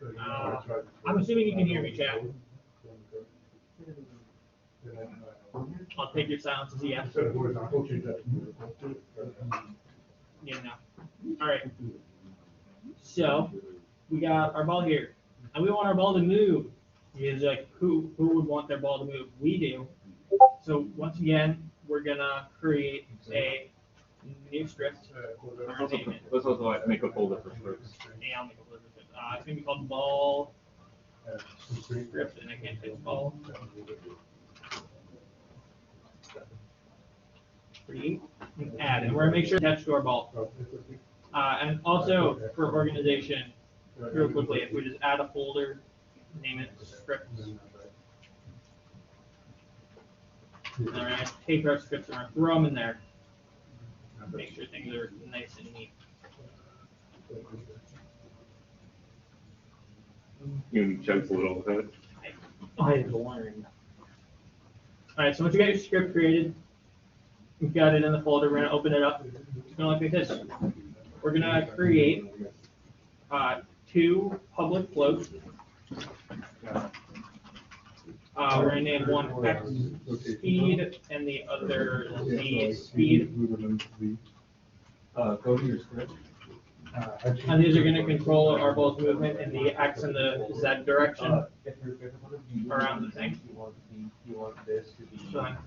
S6: I'm assuming you can hear me, Chad. I'll take your silence as a yes. Yeah, no. All right. So we got our ball here, and we want our ball to move. Because like, who would want their ball to move? We do. So once again, we're gonna create a new script.
S2: Let's also make a folder for scripts.
S6: Yeah, I'll make a folder. It's gonna be called ball script, and I can't say ball. Create, add, and we're gonna make sure it's attached to our ball. And also for organization, real quickly, if we just add a folder, name it scripts. And we're gonna take our scripts and we're gonna throw them in there. Make sure things are nice and neat.
S2: You jokes a little with it.
S6: I have learned. All right, so once you got your script created, we've got it in the folder. We're gonna open it up. It's gonna look like this. We're gonna create 2 public floats. We're gonna name one X speed and the other Z speed.
S11: Go to your script.
S6: And these are gonna control our ball's movement in the X and the Z direction
S11: If you're gonna be
S6: around the thing.
S11: you want this to be.
S6: Fine.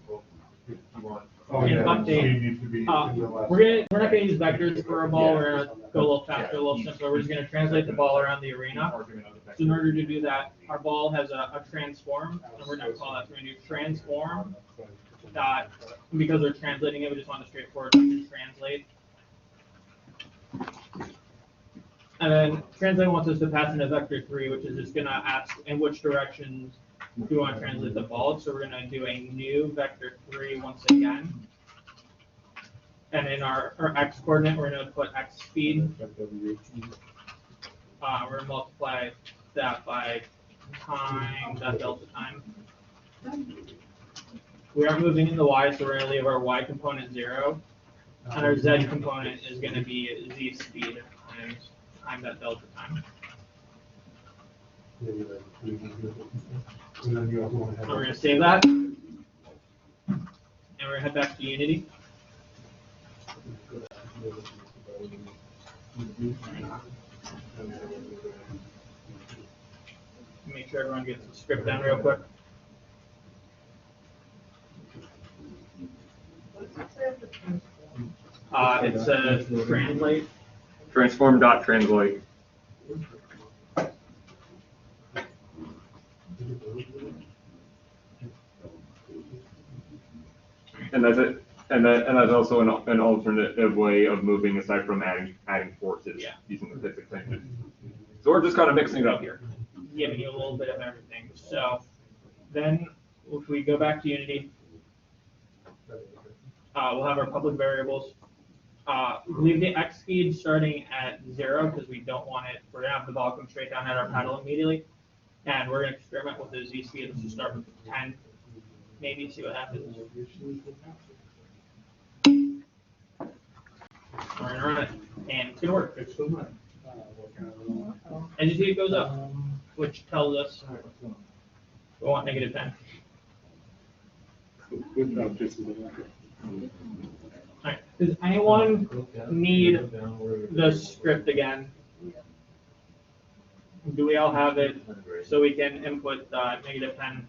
S11: You want.
S3: Oh,
S6: And
S3: yeah,
S6: update,
S3: speed needs to be in the left.
S6: we're not gonna use vectors for a ball, we're gonna go a little faster, a little simpler, we're just gonna translate the ball around the arena. So in order to do that, our ball has a transform, and we're gonna call that, we're gonna do transform dot, because we're translating it, we just want a straightforward function translate. And then translate wants us to pass in a vector 3, which is just gonna ask in which directions do you want to translate the ball. So we're gonna do a new vector 3 once again. And in our X coordinate, we're gonna put X speed. We're gonna multiply that by time, that delta time. We aren't moving in the Y, so we're gonna leave our Y component 0. And our Z component is gonna be Z speed times time that delta time.
S3: And then you also want to
S6: So
S3: have.
S6: we're gonna save that. And we're gonna head back to Unity. Make sure everyone gets the script down real quick. It says translate.
S2: Transform dot translate. And that's it. And that's also an alternative way of moving aside from adding forces using the physics engine. So we're just kind of mixing it up here.
S6: Giving you a little bit of everything. So then if we go back to Unity, we'll have our public variables. Leave the X speed starting at 0 because we don't want it. We're gonna have the ball come straight down at our paddle immediately. And we're gonna experiment with the Z speed. Let's just start with 10. Maybe see what happens. We're gonna run it, and it's gonna work. As you see, it goes up, which tells us we want negative 10. Alright, does anyone need the script again? Do we all have it so we can input negative 10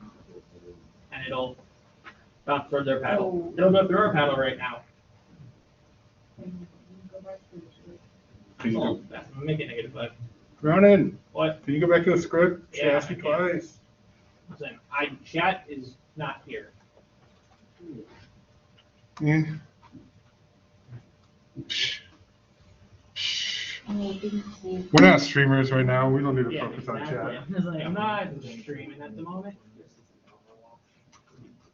S6: and it'll bounce towards our paddle? It'll go through our paddle right now. Well, make it negative 5.
S3: Ronan,
S6: What?
S3: can you go back to the script? She
S6: Yeah,
S3: asked you
S6: I can.
S3: twice.
S6: Listen, chat is not here.
S3: Yeah. We're not streamers right now. We don't need to
S6: Yeah,
S3: focus on
S6: exactly.
S3: chat.
S6: I'm just like, I'm not streaming at the moment.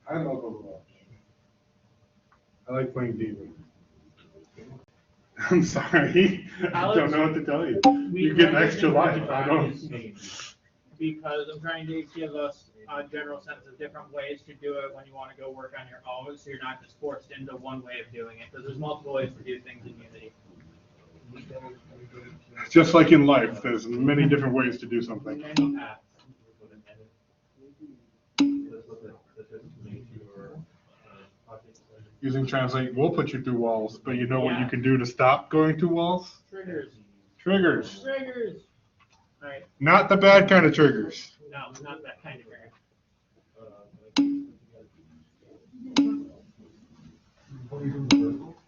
S3: I love Overwatch. I like playing Demon. I'm sorry. I
S6: Alex,
S3: don't know what to tell you.
S6: we
S3: You get an
S6: like
S3: extra
S6: it
S3: life. I don't.
S6: Because I'm trying to give us a general sense of different ways to do it when you want to go work on your own, so you're not just forced into one way of doing it. Because there's multiple ways to do things in Unity.
S3: Just like in life, there's many different ways to do something.
S6: Many paths.
S3: Using Translate will put you through walls, but you know what you
S6: Yeah.
S3: can do to stop going through walls?
S6: Triggers.
S3: Triggers.
S6: Triggers. All right.
S3: Not the bad kind of triggers.
S6: No, not that kind of trigger.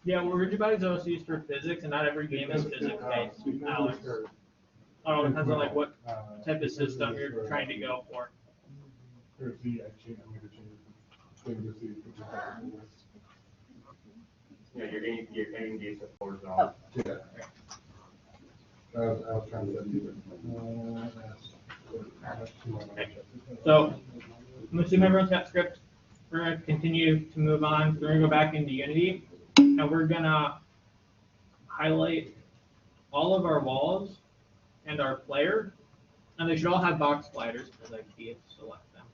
S6: Yeah, well, rigid bodies are also used for physics, and not every game is physics-based, Alex. It all depends on like what type of system you're trying to go for.
S2: Yeah, you're getting these horizontal.
S3: Yeah. I was trying to.
S6: So, I'm assuming everyone's got script. We're gonna continue to move on. We're gonna go back into Unity, and we're gonna highlight all of our walls and our player, and they should all have box sliders because I can't select them.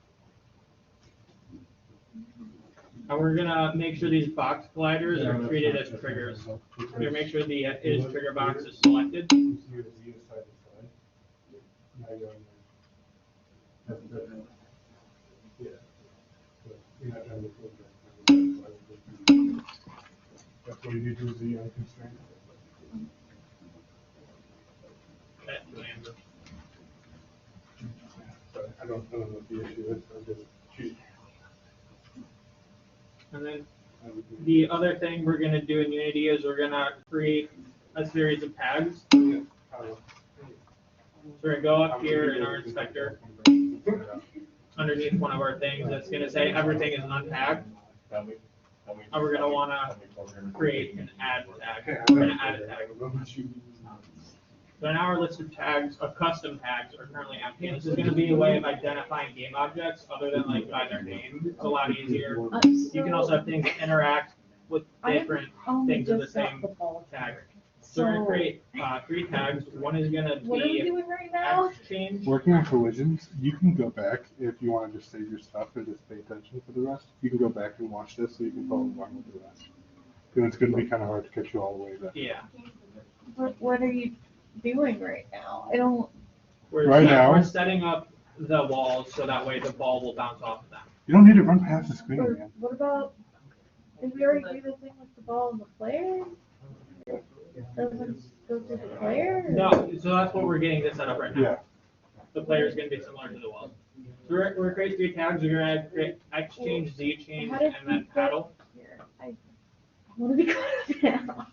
S6: And we're gonna make sure these box sliders are treated as triggers. We're gonna make sure the is trigger box is selected.
S3: That's what you do to the unconstrained. I don't know what the issue is. I just choose.
S6: And then the other thing we're gonna do in Unity is we're gonna create a series of tags. So we're gonna go up here in our inspector, underneath one of our things that's gonna say everything is untagged. And we're gonna wanna create an add tag. We're gonna add a tag. So now our list of tags, of custom tags, are currently empty. And this is gonna be a way of identifying game objects other than like by their name. It's a lot easier. You can also have things that interact with different things of the same tag. So we're gonna create 3 tags. One is gonna
S8: What are we
S6: be
S8: doing right now?
S6: exchange.
S3: Working on collisions, you can go back if you want to just save your stuff and just pay attention for the rest. You can go back and watch this so you can follow along with the rest. Because it's going to be kind of hard to catch you all the way back.
S6: Yeah.
S8: What are you doing right now? I don't.
S6: We're setting up the walls so that way the ball will bounce off of them.
S3: You don't need to run past the screen,
S8: Or
S3: man.
S8: what about? Did we already do the thing with the ball and the player? Doesn't go to the player?
S6: No, so that's what we're getting this set up right now.
S3: Yeah.
S6: The player is going to be similar to the walls. So we're going to create 3 tags. We're going to create exchange, Z change, and then paddle.
S8: I want to be caught now.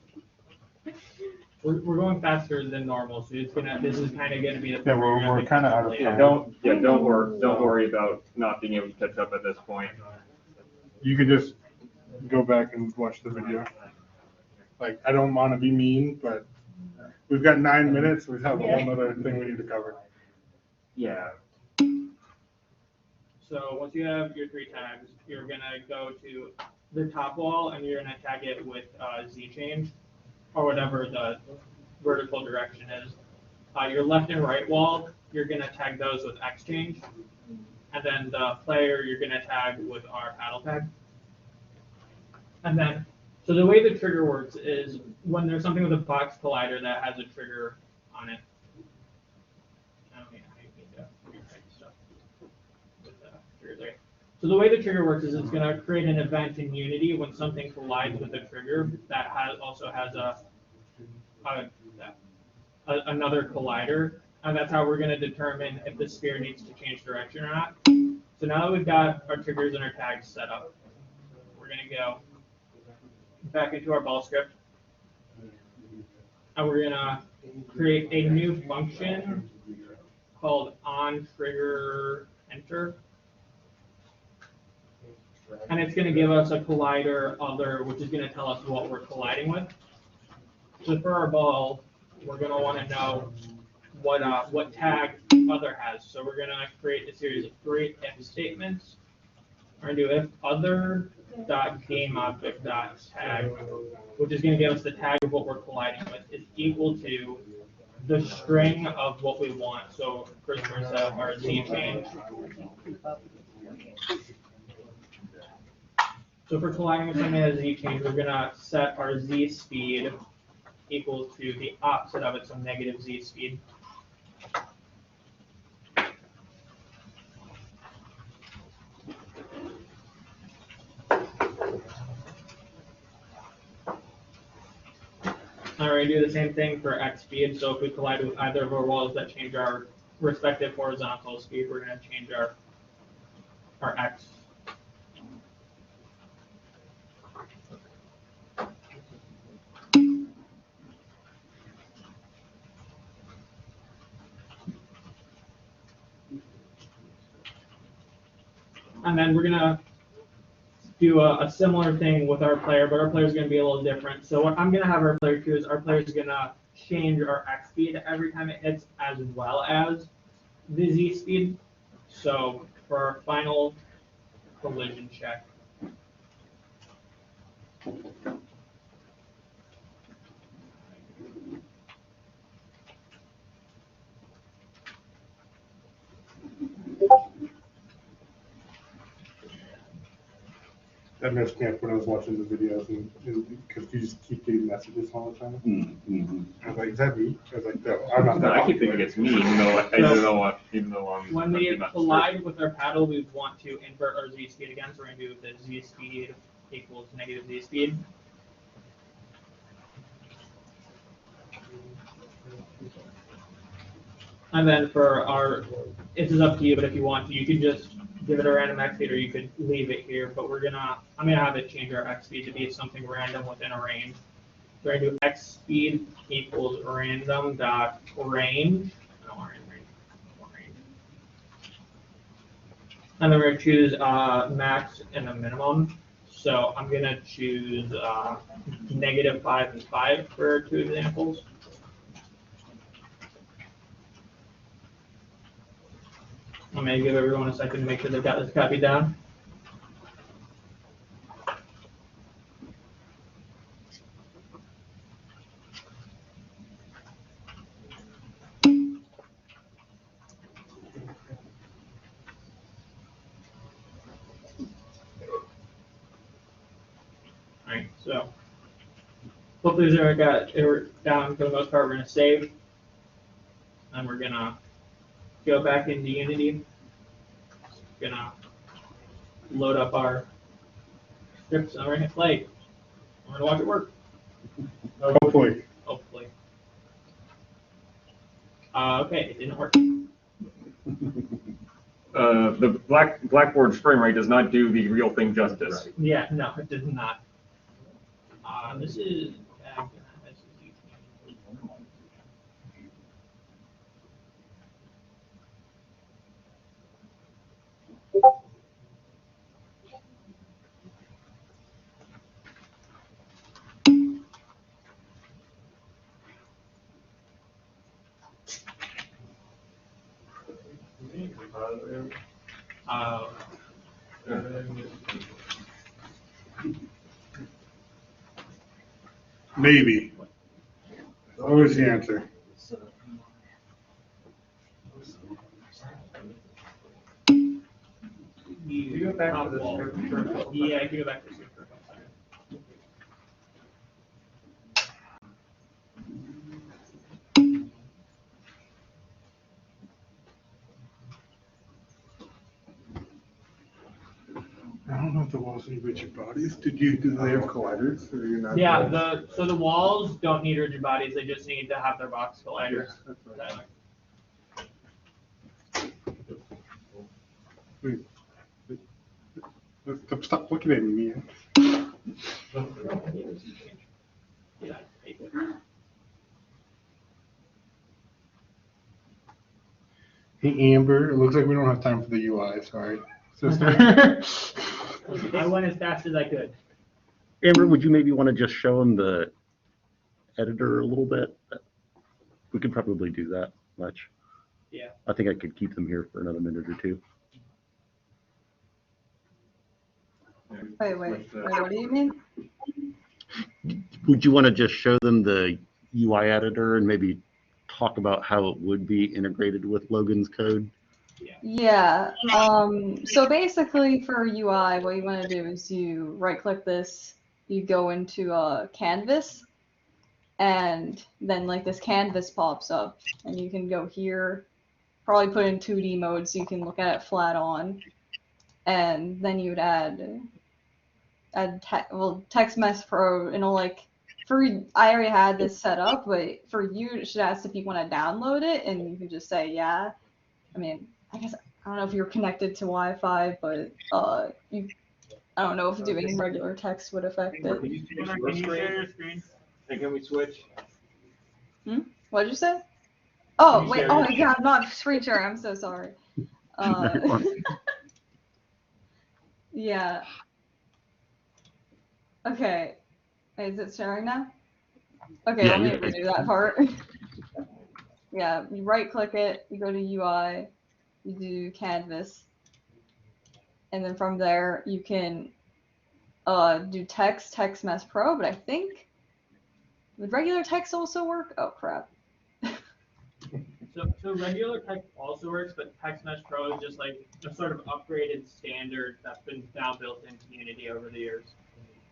S6: We're going faster than normal, so it's gonna. This is kind of going to be the.
S3: Yeah, we're kind of out of time.
S2: Don't worry about not being able to catch up at this point.
S3: You can just go back and watch the video. Like, I don't want to be mean, but we've got 9 minutes. We have a whole other thing we need to cover.
S2: Yeah.
S6: So once you have your 3 tags, you're gonna go to the top wall and you're gonna tag it with Z change or whatever the vertical direction is. Your left and right wall, you're gonna tag those with X change, and then the player you're gonna tag with our paddle tag. And then, so the way the trigger works is when there's something with a box collider that has a trigger on it. I don't know how you need to rewrite stuff with triggers. Okay. So the way the trigger works is it's going to create an event in Unity when something collides with a trigger that also has another collider, and that's how we're going to determine if the sphere needs to change direction or not. So now that we've got our triggers and our tags set up, we're going to go back into our ball script, and we're going to create a new function called onTriggerEnter. And it's going to give us a collider other, which is going to tell us what we're colliding with. So for our ball, we're going to want to know what tag other has. So we're going to create a series of 3 if statements. We're going to do if other.gameObject.tag, which is going to give us the tag of what we're colliding with, is equal to the string of what we want. So first we're going to set up our Z change. So for colliding with something that has Z change, we're going to set our Z speed equal to the opposite of it, so negative Z speed. All right, do the same thing for X speed. So if we collide with either of our walls that change our respective horizontal speed, we're going to change our X. And then we're going to do a similar thing with our player, but our player is going to be a little different. So what I'm going to have our player do is our player is going to change our X speed every time it hits, as well as the Z speed. So for our final collision check,
S3: That missed when I was watching the videos and because you just keep getting messages all the time.
S1: Mm-hmm.
S3: I was like, is that me? I was like, no, I'm not.
S2: No, I keep thinking it's me, even though I'm.
S6: when we collide with our paddle, we want to invert our Z speed again. So we're going to do the Z speed equals negative Z speed. And then for our this is up to you, but if you want to, you could just give it a random X speed or you could leave it here, but I'm gonna have it change our X speed to be something random within a range. So we're gonna do X speed equals random dot range. I don't want range. I want range. And then we're gonna choose max and a minimum. So I'm gonna choose -5 and 5 for 2 examples. I'm gonna give everyone a second to make sure they've got this copy down. Alright, so hopefully they're got it down for the most part. We're gonna save. And we're gonna go back into Unity. Gonna load up our scripts and we're gonna hit play. We're gonna watch it work.
S3: Hopefully.
S6: Hopefully. Okay, it didn't work.
S2: The Blackboard's frame rate does not do the real thing justice.
S6: Yeah, no, it did not. This is.
S3: Maybe. Always the answer.
S6: You go back to the script. Yeah, you go back to the script.
S3: I don't know if the walls need rigid bodies. Do they have colliders? Or are you not?
S6: Yeah, so the walls don't need rigid bodies, they just need to have their box colliders.
S3: Yes, that's right. Stop looking at me, man. Hey, Amber, it looks like we don't have time for the UI, sorry. Sister.
S6: I went as fast as I could.
S1: Amber, would you maybe want to just show them the editor a little bit? We could probably do that much.
S6: Yeah.
S1: I think I could keep them here for another minute or two.
S7: Wait, what do you mean?
S1: Would you want to just show them the UI editor and maybe talk about how it would be integrated with Logan's code?
S7: Yeah. So basically for UI, what you want to do is you right-click this, you go into Canvas, and then like this canvas pops up, and you can go here, probably put in 2D mode so you can look at it flat on, and then you would add TextMesh Pro, and I already had this set up, but for you, it should ask if you want to download it, and you can just say yeah. I mean, I guess I don't know if you're connected to Wi-Fi, but I don't know if doing regular text would affect it.
S2: Can you share your screen? And can we switch?
S7: What did you say? Oh,
S2: Can you
S7: wait.
S2: share
S7: Oh,
S2: your-
S7: yeah, I'm not screen sharing. I'm so sorry. Yeah. Okay. Wait, is it sharing now? Okay,
S1: Yeah,
S7: let me
S1: you're good.
S7: redo that part. Yeah, you right-click it, you go to UI, you do Canvas, and then from there you can do TextMesh Pro, but I think would regular text also work? Oh crap.
S6: So regular text also works, but TextMesh Pro is just like a sort of upgraded standard that's been now built into Unity over the years.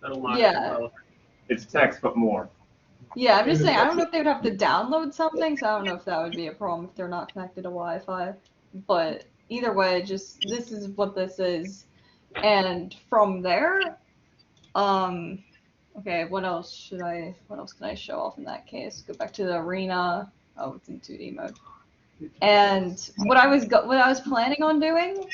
S6: That a lot of
S7: Yeah.
S6: developers.
S2: It's text, but more.
S7: Yeah, I'm just saying, I don't know if they would have to download something, so I don't know if that would be a problem if they're not connected to Wi-Fi. But either way, just this is what this is. And from there, okay, what else can I show off in that case? Go back to the arena. Oh, it's in 2D mode. And what I was planning on doing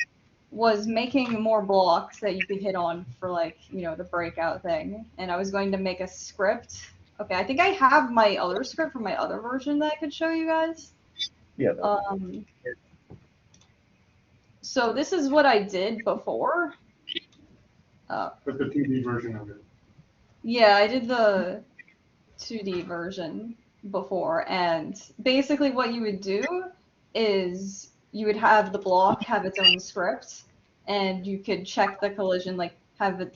S7: was making more blocks that you could hit on for, like, you know, the breakout thing. And I was going to make a script. Okay, I think I have my other script from my other version that I could show you guys.
S1: Yeah.
S7: So this is what I did before.
S3: With the 2D version of it.
S7: Yeah, I did the 2D version before, and basically what you would do is you would have the block have its own script, and you could check the collision, like have it.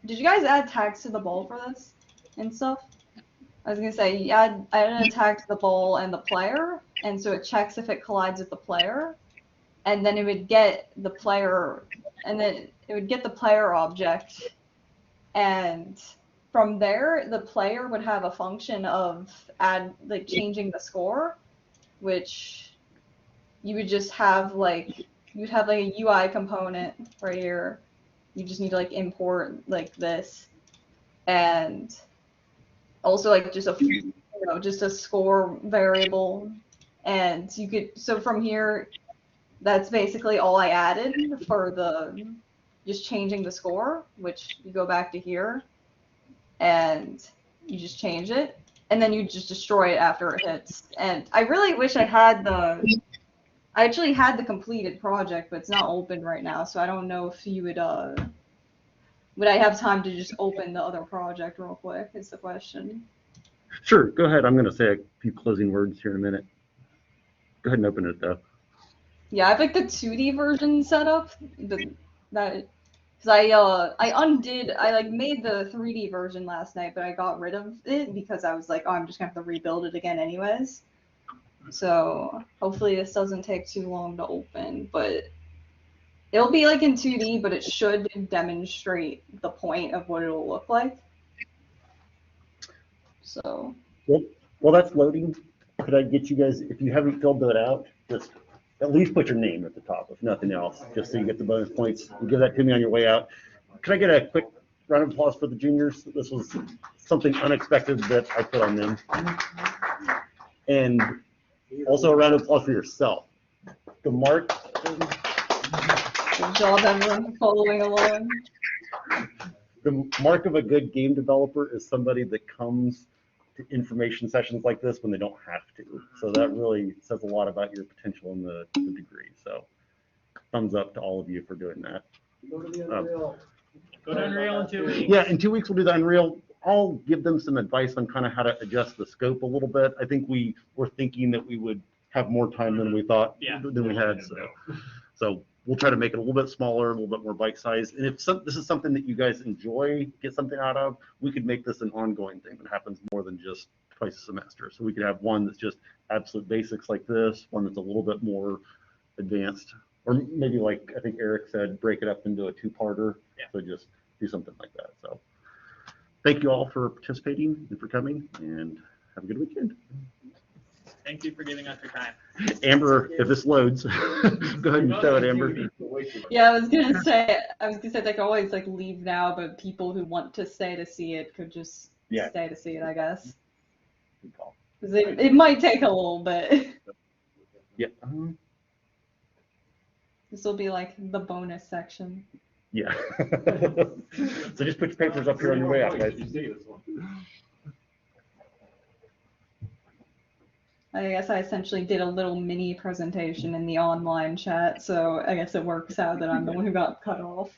S7: Did you guys add tags to the ball for this and stuff? I was gonna say, I added a tag to the ball and the player, and so it checks if it collides with the player, and then it would get the player, and then it would get the player object, and from there the player would have a function of changing the score, which you would just have you'd have like a UI component right here. You just need to like import like this, and also like just a score variable, and you could, so from here, that's basically all I added for the just changing the score, which you go back to here and you just change it, and then you just destroy it after it hits. And I really wish I actually had the completed project, but it's not open right now, so I don't know if you would I have time to just open the other project real quick is the question.
S1: Sure, go ahead. I'm going to say a few closing words here in a minute. Go ahead and open it though.
S7: Yeah, I have like the 2D version set up. Because I made the 3D version last night, but I got rid of it because I was like, oh, I'm just gonna have to rebuild it again anyways. So hopefully this doesn't take too long to open, but it'll be like in 2D, but it should demonstrate the point of what it'll look like. So.
S1: Well, that's loading. Could I get you guys, if you haven't filled that out, just at least put your name at the top, if nothing else, just so you get the bonus points. You give that to me on your way out. Could I get a quick round of applause for the juniors? This was something unexpected that I put on them. And also a round of applause for yourself. The mark.
S7: Good job, everyone, following along.
S1: The mark of a good game developer is somebody that comes to information sessions like this when they don't have to. So that really says a lot about your potential in the degree. So thumbs up to all of you for doing that.
S12: Go to the Unreal.
S6: Go to Unreal in 2 weeks.
S1: Yeah, in 2 weeks we'll do the Unreal. I'll give them some advice on kind of how to adjust the scope a little bit. I think we were thinking that we would have more time than we thought, than we had. So we'll try to make it a little bit smaller, a little bit more bite-sized. And if this is something that you guys enjoy, get something out of, we could make this an ongoing thing that happens more than just twice a semester. So we could have one that's just absolute basics like this, one that's a little bit more advanced, or maybe like I think Eric said, break it up into a two-parter. So just do something like that. So thank you all for participating and for coming, and have a good weekend.
S6: Thank you for giving us your time.
S1: Amber, if this loads, go ahead and show it, Amber.
S7: Yeah, I was gonna say they could always like leave now, but people who want to stay to see it could just stay to see it, I guess.
S1: Good call.
S7: 'Cause it might take a little bit.
S1: Yeah.
S7: This will be like the bonus section.
S1: Yeah. So just put your papers up here on your way out, guys.
S7: I guess I essentially did a little mini presentation in the online chat, so I guess it works out that I'm the one who got cut off.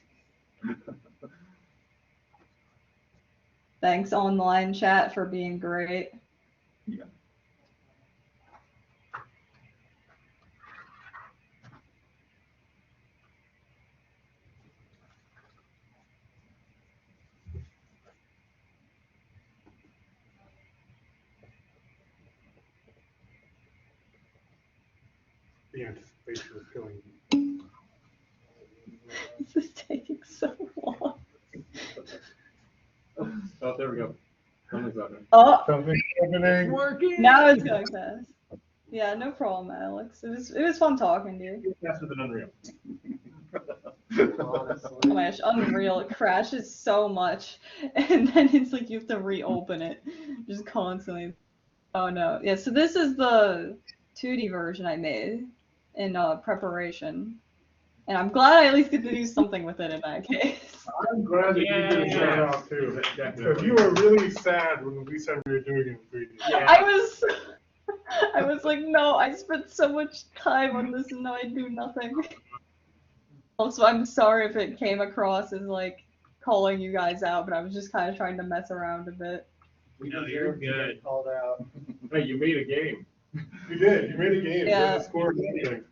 S7: Thanks, online chat, for being great.
S1: Yeah.
S3: The anticipation is killing me.
S7: This is taking so long.
S2: Oh, there we go. Something's open.
S7: Oh,
S3: Something's happening.
S7: now it's going fast. Yeah, no problem, Alex. It was fun talking to you.
S2: Faster than Unreal.
S7: Oh my gosh, Unreal, it crashes so much, and then it's like you have to reopen it, just constantly. Oh no, yeah. So this is the 2D version I made in preparation. And I'm glad I at least get to do something with it in that case.
S3: I'm glad that you did a shout out too. Because you were really sad when we said we were doing it in 3D.
S7: I was like, no, I spent so much time on this and now I do nothing. Also, I'm sorry if it came across as like calling you guys out, but I was just kind of trying to mess around a bit.
S6: No, you're good.
S12: Called out.
S2: Hey, you made a game.
S3: You did. You made a game.
S7: Yeah.
S3: You had a score and everything.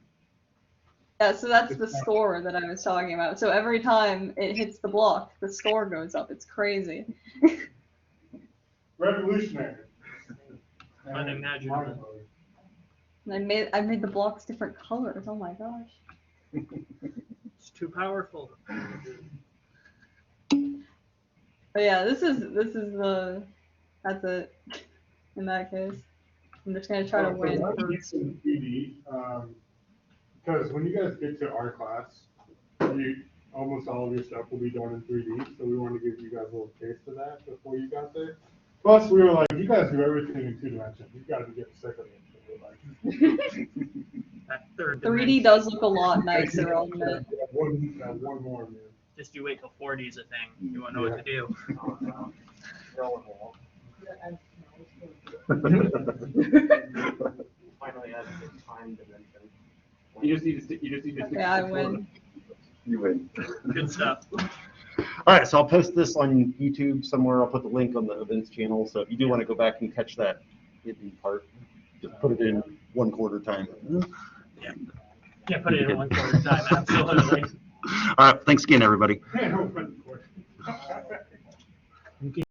S7: Yeah, so that's the score that I was talking about. So every time it hits the block, the score goes up. It's crazy.
S3: Revolutionary.
S6: Unimaginable.
S7: And I made the blocks different colors. Oh my gosh.
S6: It's too powerful.
S7: But yeah, that's it in that case. I'm just gonna try to win.
S3: Because when you guys get to our class, almost all of your stuff will be done in 3D. So we wanted to give you guys a little taste of that before you got there. Plus, we were like, you guys do everything in 2 dimensions. You got to be getting sick of it. So we're like,
S6: That third
S7: 3D
S6: dimension.
S7: does look a lot nicer on the.
S3: one more, man.
S6: Just you wait till 4D is a thing. You won't know what to do.
S12: Finally had the time dimension.
S2: You just need to stick
S7: Yeah, I
S2: to the
S7: win.
S4: You win.
S6: Good stuff.
S1: All right, so I'll post this on YouTube somewhere. I'll put the link on the events channel. So if you do want to go back and catch that hidden part, just put it in 1/4 time.
S6: Yeah, put it in 1/4 time. Absolutely.
S1: All right, thanks again, everybody.
S3: Man,